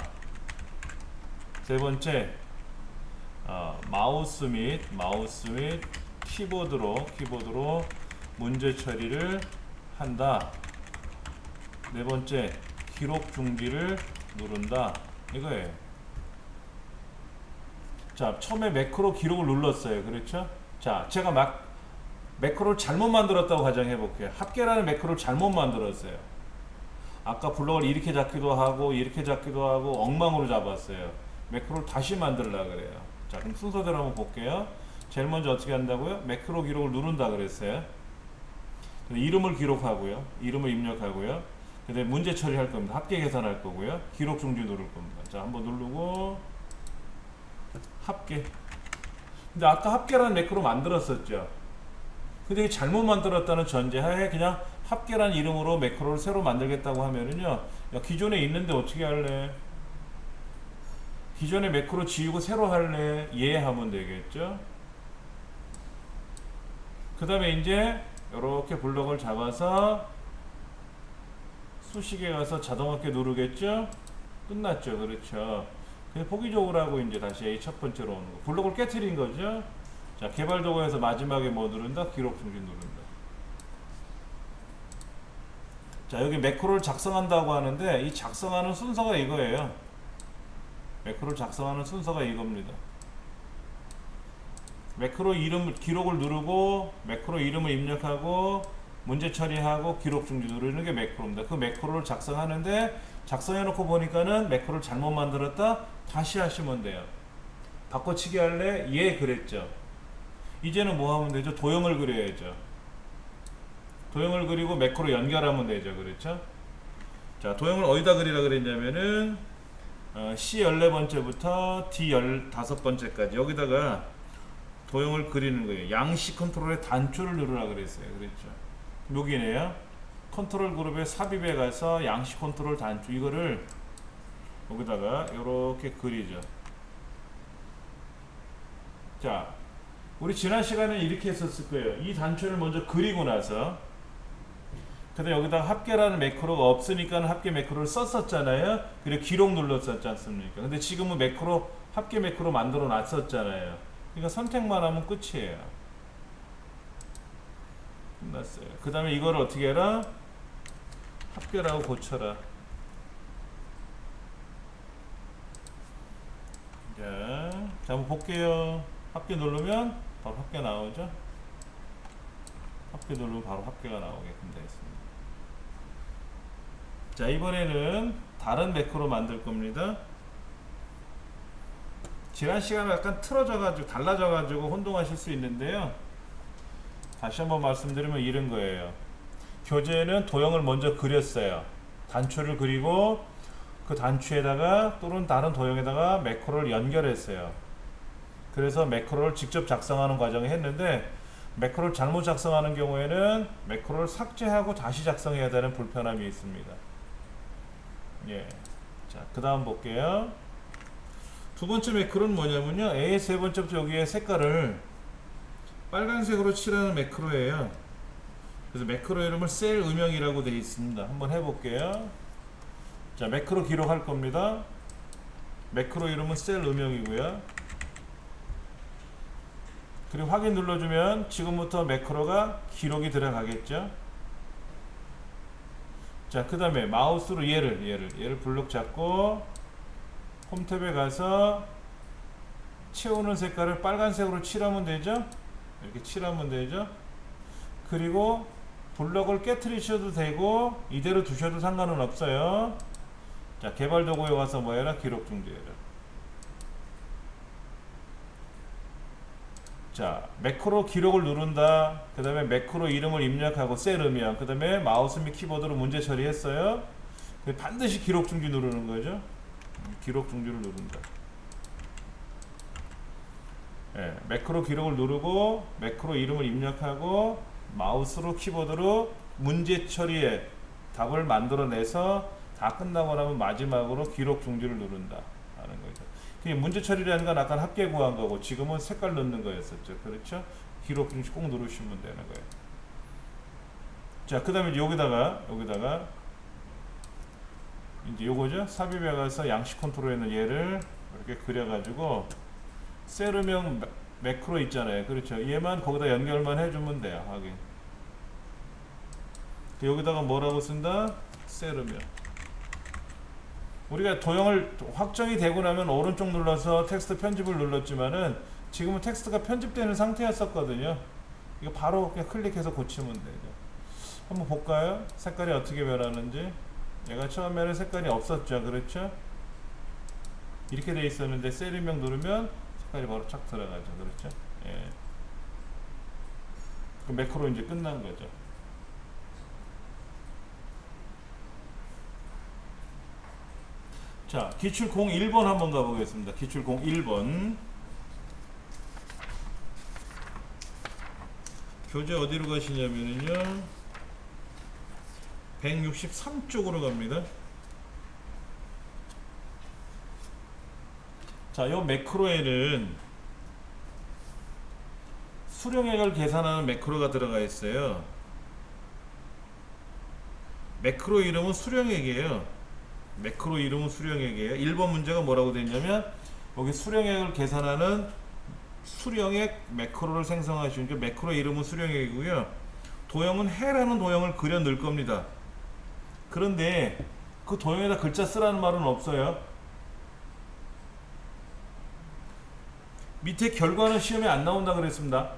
세 번째, 마우스 및 키보드로 문제 처리를 한다. 네 번째, 기록 중지를 누른다. 이거예요. 자, 처음에 매크로 기록을 눌렀어요. 그렇죠? 자, 제가 매크로를 잘못 만들었다고 가정해 볼게요. 합계라는 매크로를 잘못 만들었어요. 아까 블록을 이렇게 잡기도 하고 이렇게 잡기도 하고 엉망으로 잡았어요. 매크로를 다시 만들려고 그래요. 자, 그럼 순서대로 한번 볼게요. 제일 먼저 어떻게 한다고요? 매크로 기록을 누른다 그랬어요. 이름을 기록하고요, 이름을 입력하고요, 그 다음에 문제 처리할 겁니다. 합계 계산할 거고요, 기록 중지 누를 겁니다. 자, 한번 누르고 합계. 근데 아까 합계라는 매크로 만들었었죠. 근데 잘못 만들었다는 전제하에 그냥 합계라는 이름으로 매크로를 새로 만들겠다고 하면은요, 야, 기존에 있는데 어떻게 할래? 기존에 매크로 지우고 새로 할래? 예 하면 되겠죠. 그 다음에 이제 이렇게 블럭을 잡아서 수식에 가서 자동합계 누르겠죠. 끝났죠. 그렇죠. 그냥 포기적으로 하고 이제 다시 A 첫 번째로 오는 거. 블록을 깨트린 거죠. 자, 개발 도구에서 마지막에 뭐 누른다? 기록 중지 누른다. 자, 여기 매크로를 작성한다고 하는데 이 작성하는 순서가 이거예요. 매크로를 작성하는 순서가 이겁니다. 매크로 이름 기록을 누르고 매크로 이름을 입력하고 문제 처리하고 기록 중지 누르는 게 매크로입니다. 그 매크로를 작성하는데 작성해 놓고 보니까는 매크로를 잘못 만들었다. 다시 하시면 돼요. 바꿔치기 할래? 예, 그랬죠. 이제는 뭐 하면 되죠? 도형을 그려야죠. 도형을 그리고 매크로 연결하면 되죠. 그렇죠? 자, 도형을 어디다 그리라 그랬냐면은 C14번째부터 D15번째까지 여기다가 도형을 그리는 거예요. 양식 컨트롤의 단추를 누르라 그랬어요. 그랬죠. 여기네요. 컨트롤 그룹의 삽입에 가서 양식 컨트롤 단추, 이거를 여기다가 이렇게 그리죠. 자, 우리 지난 시간에 이렇게 했었을 거예요. 이 단추를 먼저 그리고 나서 근데 여기다가 합계라는 매크로가 없으니까 합계 매크로를 썼었잖아요. 그리고 기록 눌렀었지 않습니까? 근데 지금은 합계 매크로 만들어 놨었잖아요. 그러니까 선택만 하면 끝이에요. 끝났어요. 그 다음에 이거를 어떻게 해라? 합계라고 고쳐라. 자, 한번 볼게요. 합계 누르면 바로 합계 나오죠? 합계 누르면 바로 합계가 나오게끔 되어 있습니다. 자, 이번에는 다른 매크로 만들 겁니다. 지난 시간에 약간 틀어져가지고 달라져가지고 혼동하실 수 있는데요. 다시 한번 말씀드리면 이런 거예요. 교재에는 도형을 먼저 그렸어요. 단추를 그리고 그 단추에다가 또는 다른 도형에다가 매크로를 연결했어요. 그래서 매크로를 직접 작성하는 과정을 했는데, 매크로를 잘못 작성하는 경우에는 매크로를 삭제하고 다시 작성해야 되는 불편함이 있습니다. 예. 자, 그 다음 볼게요. 두 번째 매크로는 뭐냐면요, A 세 번째부터 여기에 색깔을 빨간색으로 칠하는 매크로예요. 그래서 매크로 이름을 셀 음영이라고 되어 있습니다. 한번 해볼게요. 자, 매크로 기록할 겁니다. 매크로 이름은 셀 음영이고요. 그리고 확인 눌러주면 지금부터 매크로가 기록이 들어가겠죠. 자, 그 다음에 마우스로 얘를 블록 잡고 홈 탭에 가서 채우는 색깔을 빨간색으로 칠하면 되죠. 이렇게 칠하면 되죠. 그리고 블럭을 깨트리셔도 되고 이대로 두셔도 상관은 없어요. 자, 개발 도구에 와서 뭐 해라? 기록 중지해라. 자, 매크로 기록을 누른다. 그 다음에 매크로 이름을 입력하고 셀 음영, 그 다음에 마우스 및 키보드로 문제 처리했어요. 반드시 기록 중지 누르는 거죠. 기록 중지를 누른다. 예, 매크로 기록을 누르고 매크로 이름을 입력하고 마우스로 키보드로 문제 처리에 답을 만들어내서 다 끝나고 나면 마지막으로 기록 중지를 누른다 하는 거죠. 문제 처리라는 건 아까 합계 구한 거고 지금은 색깔 넣는 거였었죠. 그렇죠? 기록 중지 꼭 누르시면 되는 거예요. 자, 그 다음에 여기다가 이제 요거죠. 삽입에 가서 양식 컨트롤에 있는 얘를 이렇게 그려가지고 셀음형 매크로 있잖아요. 그렇죠? 얘만 거기다 연결만 해주면 돼요. 확인. 여기다가 뭐라고 쓴다? 셀음형. 우리가 도형을 확정이 되고 나면 오른쪽 눌러서 텍스트 편집을 눌렀지만은 지금은 텍스트가 편집되는 상태였었거든요. 이거 바로 그냥 클릭해서 고치면 되죠. 한번 볼까요? 색깔이 어떻게 변하는지. 얘가 처음에는 색깔이 없었죠. 그렇죠? 이렇게 돼 있었는데 셀음형 누르면 색깔이 바로 착 들어가죠. 그렇죠? 예. 그 매크로 이제 끝난 거죠. 자, 기출 01번 한번 가보겠습니다. 기출 01번. 교재 어디로 가시냐면요 163쪽으로 갑니다. 자, 요 매크로에는 수령액을 계산하는 매크로가 들어가 있어요. 매크로 이름은 수령액이에요. 매크로 이름은 수령액이에요. 1번 문제가 뭐라고 되어 있냐면 여기 수령액을 계산하는 수령액 매크로를 생성하시는 매크로 이름은 수령액이고요. 도형은 해라는 도형을 그려 넣을 겁니다. 그런데 그 도형에다 글자 쓰라는 말은 없어요. 밑에 결과는 시험에 안 나온다 그랬습니다.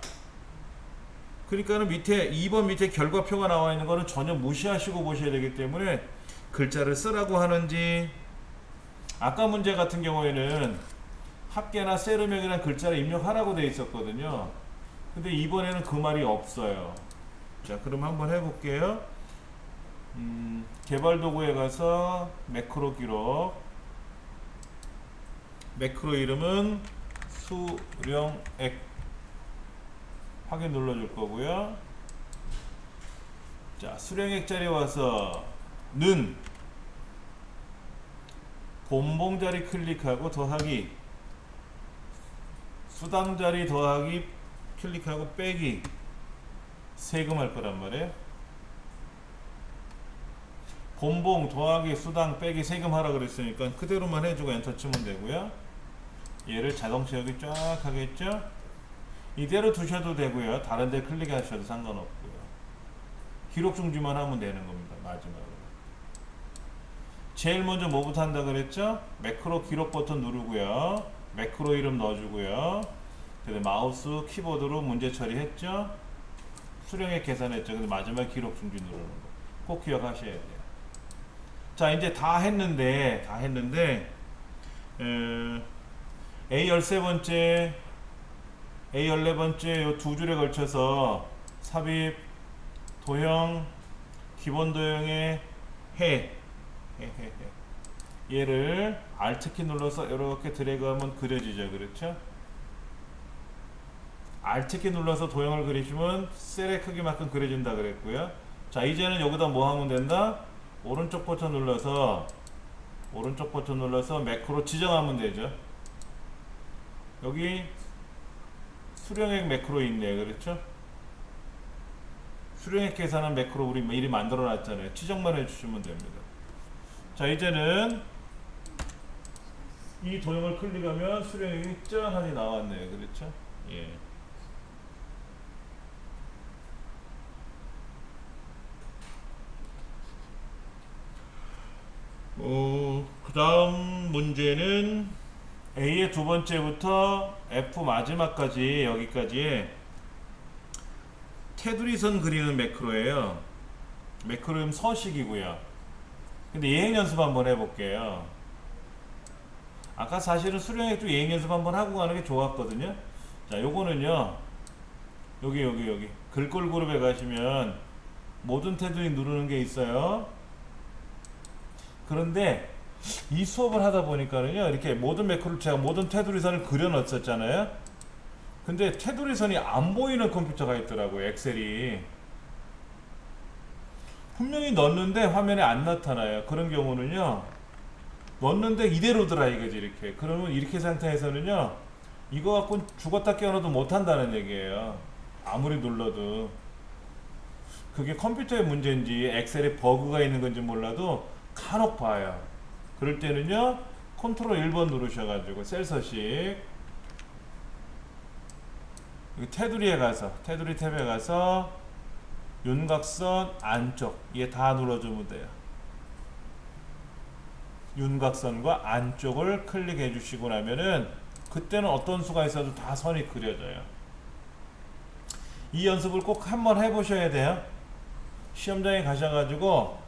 그러니까는 밑에 2번 밑에 결과표가 나와 있는 거는 전혀 무시하시고 보셔야 되기 때문에 글자를 쓰라고 하는지, 아까 문제 같은 경우에는 합계나 셀음형이라는 글자를 입력하라고 되어 있었거든요. 근데 이번에는 그 말이 없어요. 자, 그럼 한번 해볼게요. 개발 도구에 가서 매크로 기록, 매크로 이름은 수령액 확인 눌러줄 거고요. 자, 수령액 자리에 와서 는 본봉 자리 클릭하고 더하기, 수당 자리 더하기 클릭하고 빼기, 세금 할 거란 말이에요. 본봉 더하기 수당 빼기 세금 하라 그랬으니까 그대로만 해주고 엔터 치면 되고요. 얘를 자동 채우기 쫙 하겠죠. 이대로 두셔도 되고요. 다른 데 클릭하셔도 상관없고요. 기록 중지만 하면 되는 겁니다. 마지막으로. 제일 먼저 뭐부터 한다 그랬죠? 매크로 기록 버튼 누르고요. 매크로 이름 넣어주고요. 그다음에 마우스 키보드로 문제 처리했죠? 수령액 계산했죠? 근데 마지막 기록 중지 누르는 거 꼭 기억하셔야 돼요. 자, 이제 다 했는데 A 13번째, A 14번째 요 두 줄에 걸쳐서 삽입, 도형, 기본 도형의 해. 얘를 Alt키 눌러서 이렇게 드래그하면 그려지죠. 그렇죠? Alt키 눌러서 도형을 그리시면 셀의 크기만큼 그려진다 그랬고요. 자, 이제는 여기다 뭐 하면 된다? 오른쪽 버튼 눌러서 매크로 지정하면 되죠. 여기 수령액 매크로 있네. 그렇죠? 수령액 계산한 매크로 우리 미리 만들어 놨잖아요. 지정만 해주시면 됩니다. 자, 이제는 이 도형을 클릭하면 수령액이 짠하니 나왔네요. 그렇죠? 예. 그 다음 문제는 A의 두 번째부터 F 마지막까지 여기까지 테두리선 그리는 매크로예요. 매크로 이름 서식이고요. 근데 예행 연습 한번 해볼게요. 아까 사실은 수령액도 예행 연습 한번 하고 가는 게 좋았거든요. 자, 요거는요. 여기 글꼴 그룹에 가시면 모든 테두리 누르는 게 있어요. 그런데 이 수업을 하다 보니까는요, 이렇게 모든 매크로를 제가 모든 테두리선을 그려 넣었었잖아요. 근데 테두리선이 안 보이는 컴퓨터가 있더라고요. 엑셀이 분명히 넣었는데 화면에 안 나타나요. 그런 경우는요, 넣었는데 이대로더라 이거지. 이렇게 그러면 이렇게 상태에서는요, 이거 갖고 죽었다 깨어나도 못한다는 얘기예요. 아무리 눌러도. 그게 컴퓨터의 문제인지 엑셀에 버그가 있는 건지 몰라도 간혹 봐요. 그럴 때는요, 컨트롤 1번 누르셔가지고 셀 서식 여기 테두리에 가서 테두리 탭에 가서 윤곽선 안쪽 이게 다 눌러주면 돼요. 윤곽선과 안쪽을 클릭해 주시고 나면은 그때는 어떤 수가 있어도 다 선이 그려져요. 이 연습을 꼭 한번 해보셔야 돼요. 시험장에 가셔가지고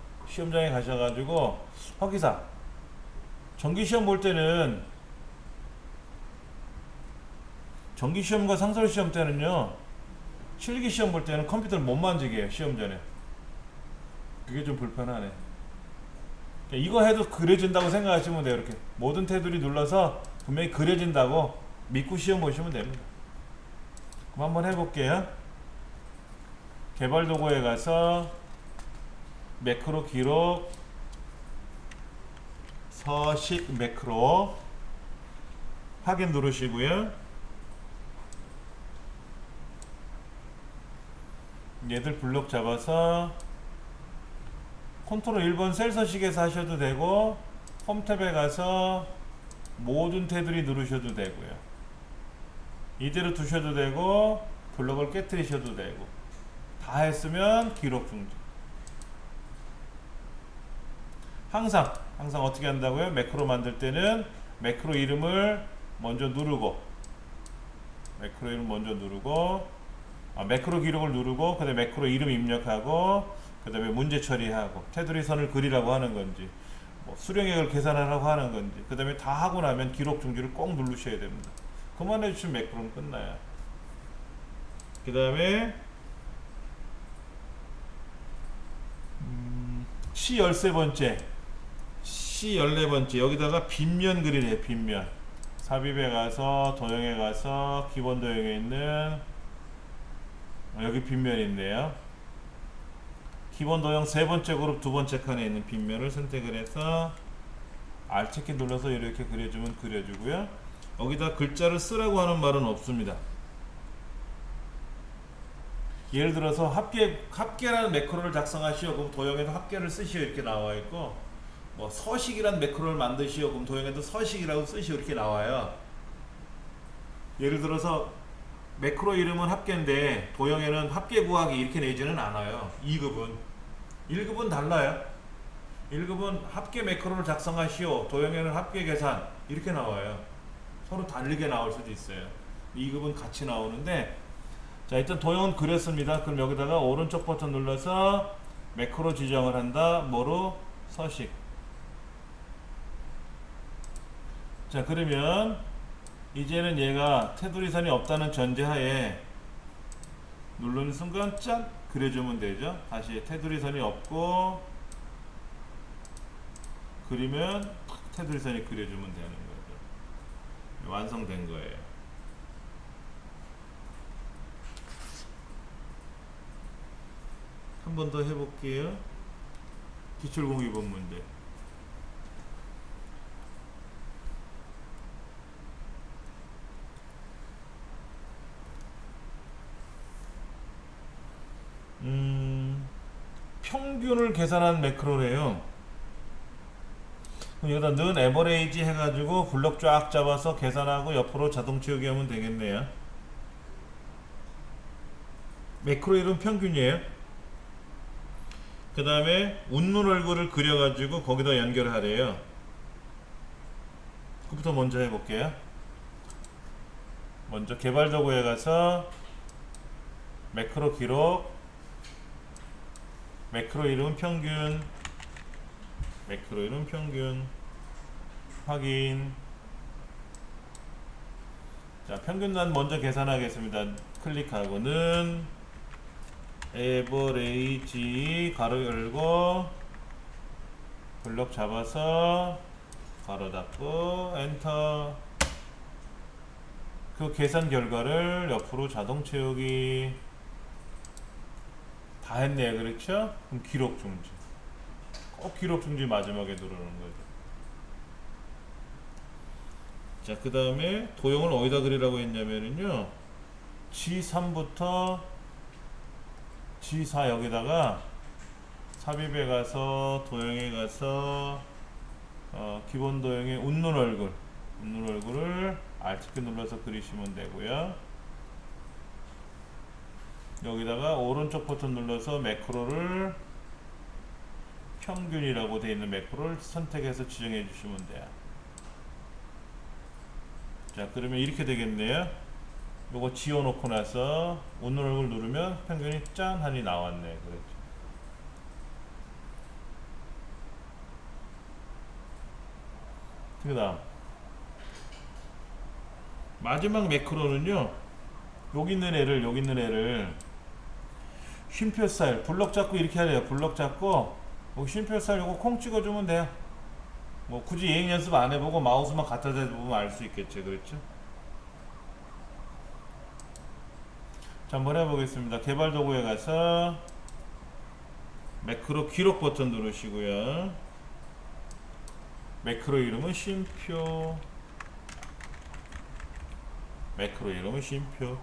허기사 정기시험 볼 때는 정기시험과 상설시험 때는요, 실기시험 볼 때는 컴퓨터를 못 만지게 해요. 시험 전에. 그게 좀 불편하네. 이거 해도 그려진다고 생각하시면 돼요. 이렇게 모든 테두리 눌러서 분명히 그려진다고 믿고 시험 보시면 됩니다. 그럼 한번 해볼게요. 개발 도구에 가서 매크로 기록 서식 매크로 확인 누르시고요. 얘들 블록 잡아서 컨트롤 1번 셀 서식에서 하셔도 되고 홈 탭에 가서 모든 테두리 누르셔도 되고요. 이대로 두셔도 되고 블록을 깨뜨리셔도 되고 다 했으면 기록 중지. 항상 어떻게 한다고요? 매크로 만들 때는 매크로 이름을 먼저 누르고 매크로 기록을 누르고 그 다음에 매크로 이름 입력하고 그 다음에 문제 처리하고 테두리 선을 그리라고 하는 건지 뭐 수령액을 계산하라고 하는 건지 그 다음에 다 하고 나면 기록 중지를 꼭 누르셔야 됩니다. 그만해 주시면 매크로는 끝나요. 그 다음에 C 14번째 여기다가 빗면 그리래요. 빗면 삽입에 가서 도형에 가서 기본 도형에 있는 여기 빗면이 있네요. 기본 도형 세 번째 그룹 두 번째 칸에 있는 빗면을 선택을 해서 Alt키 눌러서 이렇게 그려주면 그려주고요. 여기다 글자를 쓰라고 하는 말은 없습니다. 예를 들어서 합계라는 매크로를 작성하시오. 그럼 도형에도 합계를 쓰시오 이렇게 나와 있고, 뭐 서식이라는 매크로를 만드시오. 그럼 도형에도 서식이라고 쓰시오 이렇게 나와요. 예를 들어서 매크로 이름은 합계인데 도형에는 합계 구하기 이렇게 내지는 않아요. 2급은. 1급은 달라요. 1급은 합계 매크로를 작성하시오. 도형에는 합계 계산 이렇게 나와요. 서로 다르게 나올 수도 있어요. 2급은 같이 나오는데 자 일단 도형은 그렸습니다. 그럼 여기다가 오른쪽 버튼 눌러서 매크로 지정을 한다. 뭐로? 서식. 자 그러면 이제는 얘가 테두리선이 없다는 전제하에 누르는 순간 짠! 그려주면 되죠. 다시 테두리선이 없고 그리면 테두리선이 그려주면 되는 거죠. 완성된 거예요. 한 번 더 해볼게요. 기출공유본 문제. 평균을 계산한 매크로래요. 그럼 여기다 는 에버레이지 해가지고 블럭 쫙 잡아서 계산하고 옆으로 자동 채우기 하면 되겠네요. 매크로 이름 평균이에요. 그 다음에 웃는 얼굴을 그려가지고 거기다 연결하래요. 그부터 먼저 해볼게요. 먼저 개발 도구에 가서 매크로 기록, 매크로 이름 평균, 매크로 이름 평균 확인. 자 평균단 먼저 계산하겠습니다. 클릭하고는 에버레이지 가로 열고 블럭 잡아서 가로 닫고 엔터. 그 계산 결과를 옆으로 자동 채우기. 다 했네요. 그렇죠? 그럼 기록 중지. 꼭 기록 중지 마지막에 누르는 거죠. 자, 그 다음에 도형을 어디다 그리라고 했냐면요. G3부터 G4 여기다가 삽입에 가서 도형에 가서 기본 도형에 웃는 얼굴을 Alt키 눌러서 그리시면 되고요. 여기다가 오른쪽 버튼 눌러서 매크로를 평균이라고 되어 있는 매크로를 선택해서 지정해 주시면 돼요. 자 그러면 이렇게 되겠네요. 요거 지워놓고 나서 웃는 얼굴 누르면 평균이 짠 하니 나왔네. 그렇죠. 그 다음 마지막 매크로는요, 여기 있는 애를 쉼표 스타일 블럭 잡고 이렇게 해야 돼요. 블럭 잡고 여기 쉼표 스타일 요거 콩 찍어주면 돼요. 뭐 굳이 예행 연습 안 해보고 마우스만 갖다 대보면 알 수 있겠죠. 그렇죠? 자 한번 해보겠습니다. 개발 도구에 가서 매크로 기록 버튼 누르시고요. 매크로 이름은 쉼표, 매크로 이름은 쉼표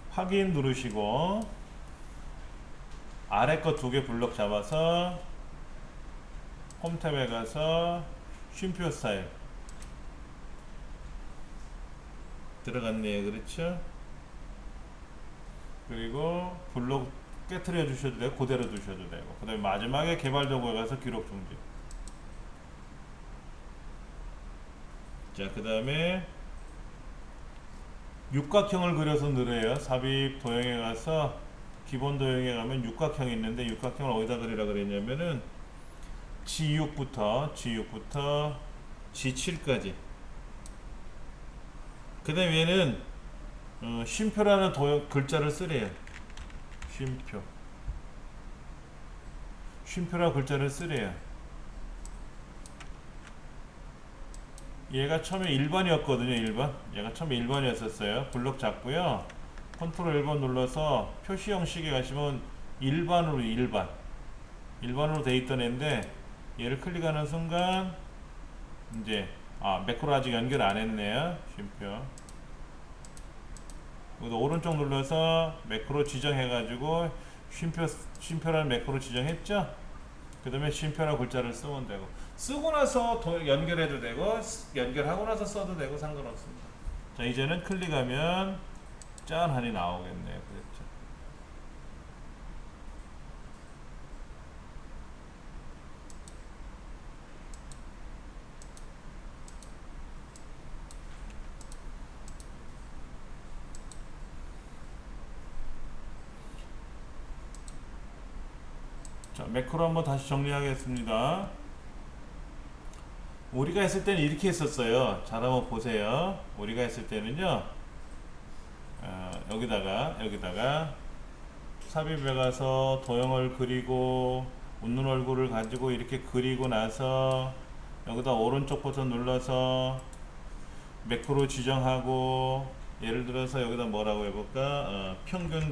확인 누르시고 아래 거 두 개 블럭 잡아서 홈 탭에 가서 쉼표 스타일 들어갔네요. 그렇죠? 그리고 블록 깨트려 주셔도 되고 그대로 두셔도 되고, 그 다음에 마지막에 개발 도구에 가서 기록 중지. 자 그 다음에 육각형을 그려서 늘어요. 삽입 도형에 가서 기본 도형에 가면 육각형이 있는데 육각형을 어디다 그리라 그랬냐면은 G6부터 G7까지. 그 다음에 얘는 쉼표라는 도형 글자를 쓰래요. 쉼표라는 글자를 쓰래요. 얘가 처음에 1번이었거든요. 얘가 처음에 1번이었었어요. 블록 잡고요. 컨트롤 1번 눌러서 표시형 식에 가시면 일반으로 돼 있던 애인데, 얘를 클릭하는 순간 이제 매크로 아직 연결 안 했네요. 쉼표. 오른쪽 눌러서 매크로 지정해가지고 쉼표라는 매크로 지정했죠. 그 다음에 쉼표라는 글자를 쓰면 되고, 쓰고 나서 연결해도 되고 연결하고 나서 써도 되고 상관없습니다. 자, 이제는 클릭하면 짠 하니 나오겠네요. 그랬죠. 자, 매크로 한번 다시 정리하겠습니다. 우리가 했을 때는 이렇게 했었어요. 잘 한번 보세요. 우리가 했을 때는요, 여기다가 삽입에 가서 도형을 그리고 웃는 얼굴을 가지고 이렇게 그리고 나서 여기다 오른쪽 버튼 눌러서 매크로 지정하고, 예를 들어서 여기다 뭐라고 해볼까? 평균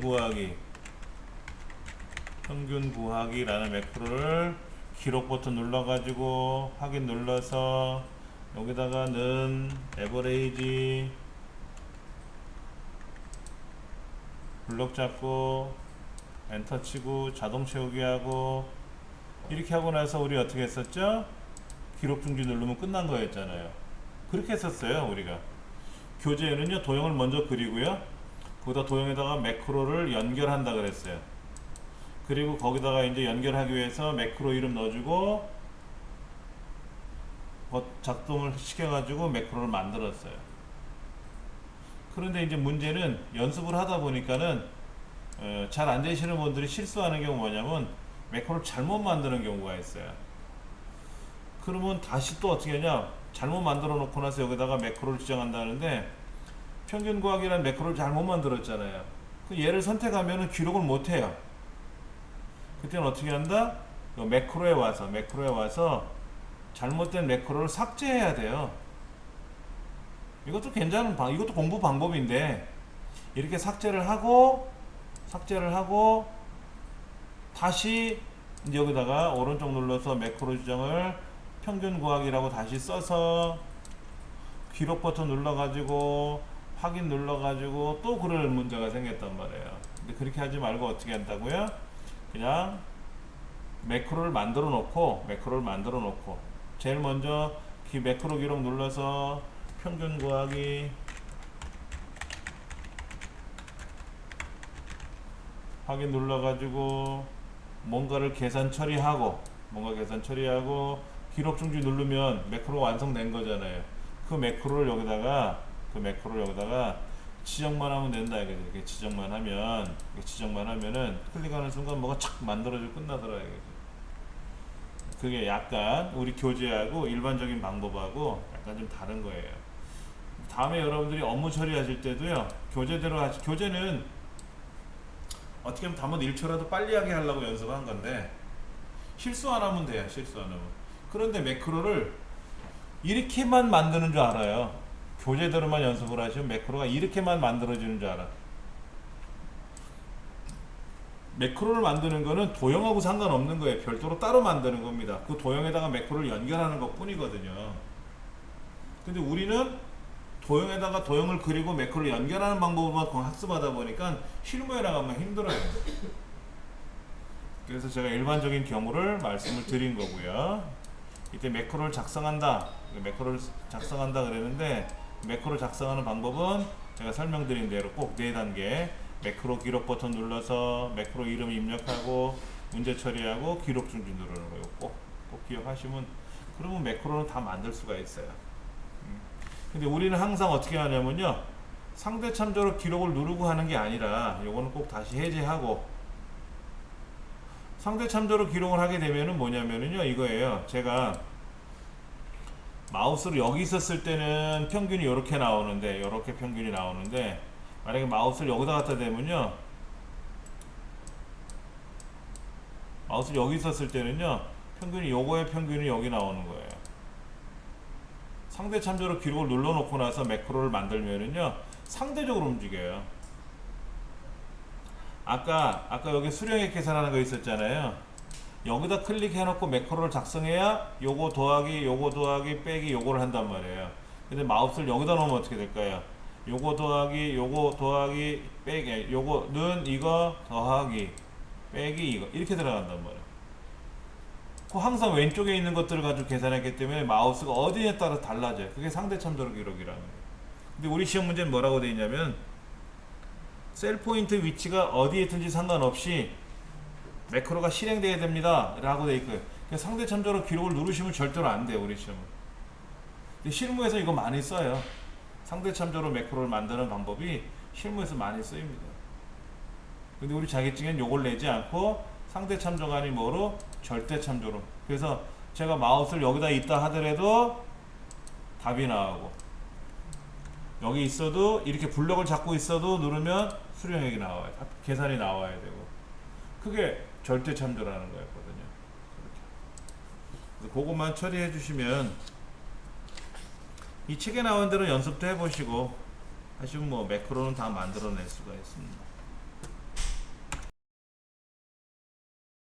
구하기라는 매크로를 기록 버튼 눌러가지고 확인 눌러서 여기다가는 에버레이지 블록 잡고 엔터 치고 자동 채우기 하고, 이렇게 하고 나서 우리 어떻게 했었죠? 기록 중지 누르면 끝난 거였잖아요. 그렇게 했었어요. 우리가 교재에는요, 도형을 먼저 그리고요, 거기다 도형에다가 매크로를 연결한다 그랬어요. 그리고 거기다가 이제 연결하기 위해서 매크로 이름 넣어주고 작동을 시켜가지고 매크로를 만들었어요. 그런데 이제 문제는 연습을 하다 보니까는 잘 안 되시는 분들이 실수하는 경우 뭐냐면 매크로를 잘못 만드는 경우가 있어요. 그러면 다시 또 어떻게 하냐, 잘못 만들어 놓고 나서 여기다가 매크로를 지정한다는데 평균 구하기라는 매크로를 잘못 만들었잖아요. 그 얘를 선택하면은 기록을 못 해요. 그때는 어떻게 한다? 매크로에 와서 잘못된 매크로를 삭제해야 돼요. 이것도 이것도 공부 방법인데, 이렇게 삭제를 하고 다시 이제 여기다가 오른쪽 눌러서 매크로 지정을 평균 구하기라고 다시 써서 기록 버튼 눌러가지고 확인 눌러가지고 또 그럴 문제가 생겼단 말이에요. 근데 그렇게 하지 말고 어떻게 한다고요? 그냥 매크로를 만들어 놓고 제일 먼저 매크로 기록 눌러서 평균 구하기 확인 눌러가지고 뭔가를 계산 처리하고 기록 중지 누르면 매크로가 완성된 거잖아요. 그 매크로를 여기다가 지정만 하면 된다. 이렇게 지정만 하면은 클릭하는 순간 뭐가 착 만들어지고 끝나더라. 이거죠. 그게 약간 우리 교재하고 일반적인 방법하고 약간 좀 다른 거예요. 다음에 여러분들이 업무 처리하실 때도요, 교재는 어떻게 하면 담은 1초라도 빨리 하게 하려고 연습한 건데 실수 안 하면 돼요. 그런데 매크로를 이렇게만 만드는 줄 알아요. 교재대로만 연습을 하시면 매크로가 이렇게만 만들어지는 줄 알아. 매크로를 만드는 거는 도형하고 상관없는 거예요. 별도로 따로 만드는 겁니다. 그 도형에다가 매크로를 연결하는 것 뿐이거든요. 근데 우리는 도형에다가 도형을 그리고 매크로를 연결하는 방법만 학습하다 보니까 실무에 나가면 힘들어요. 그래서 제가 일반적인 경우를 말씀을 드린 거고요. 이때 매크로를 작성한다 그랬는데, 매크로 작성하는 방법은 제가 설명드린 대로 꼭 4단계 매크로 기록 버튼 눌러서 매크로 이름 입력하고 문제 처리하고 기록 중지 누르는 거예요. 꼭 기억하시면, 그러면 매크로는 다 만들 수가 있어요. 근데 우리는 항상 어떻게 하냐면요, 상대 참조로 기록을 누르고 하는 게 아니라, 요거는 꼭 다시 해제하고, 상대 참조로 기록을 하게 되면은 뭐냐면은요, 이거예요. 제가 마우스를 여기 있었을 때는 평균이 이렇게 나오는데, 이렇게 평균이 나오는데, 만약에 마우스를 여기다 갖다 대면요, 마우스를 여기 있었을 때는요, 요거의 평균이 여기 나오는 거예요. 상대 참조로 기록을 눌러놓고 나서 매크로를 만들면은요, 상대적으로 움직여요. 아까 여기 수령액 계산하는 거 있었잖아요. 여기다 클릭해놓고 매크로를 작성해야 요거 더하기 빼기 요거를 한단 말이에요. 근데 마우스를 여기다 놓으면 어떻게 될까요? 요거 더하기 빼기, 요거는 이거 더하기 빼기 이거 이렇게 들어간단 말이에요. 그 항상 왼쪽에 있는 것들을 가지고 계산했기 때문에 마우스가 어디에 따라 달라져요. 그게 상대 참조로 기록이라는 거예요. 근데 우리 시험 문제는 뭐라고 되어 있냐면 셀 포인트 위치가 어디에 있든지 상관없이 매크로가 실행되어야 됩니다 라고 되어 있고요. 상대 참조로 기록을 누르시면 절대로 안 돼요, 우리 시험은. 근데 실무에서 이거 많이 써요. 상대 참조로 매크로를 만드는 방법이 실무에서 많이 쓰입니다. 근데 우리 자격증엔 요걸 내지 않고 상대 참조가 아닌 뭐로? 절대 참조로. 그래서 제가 마우스를 여기다 있다 하더라도 답이 나오고, 여기 있어도 이렇게 블럭을 잡고 있어도 누르면 수령액이 나와요. 계산이 나와야 되고. 그게 절대 참조라는 거였거든요. 그렇게. 그것만 처리해 주시면 이 책에 나온 대로 연습도 해보시고 하시면 뭐 매크로는 다 만들어낼 수가 있습니다.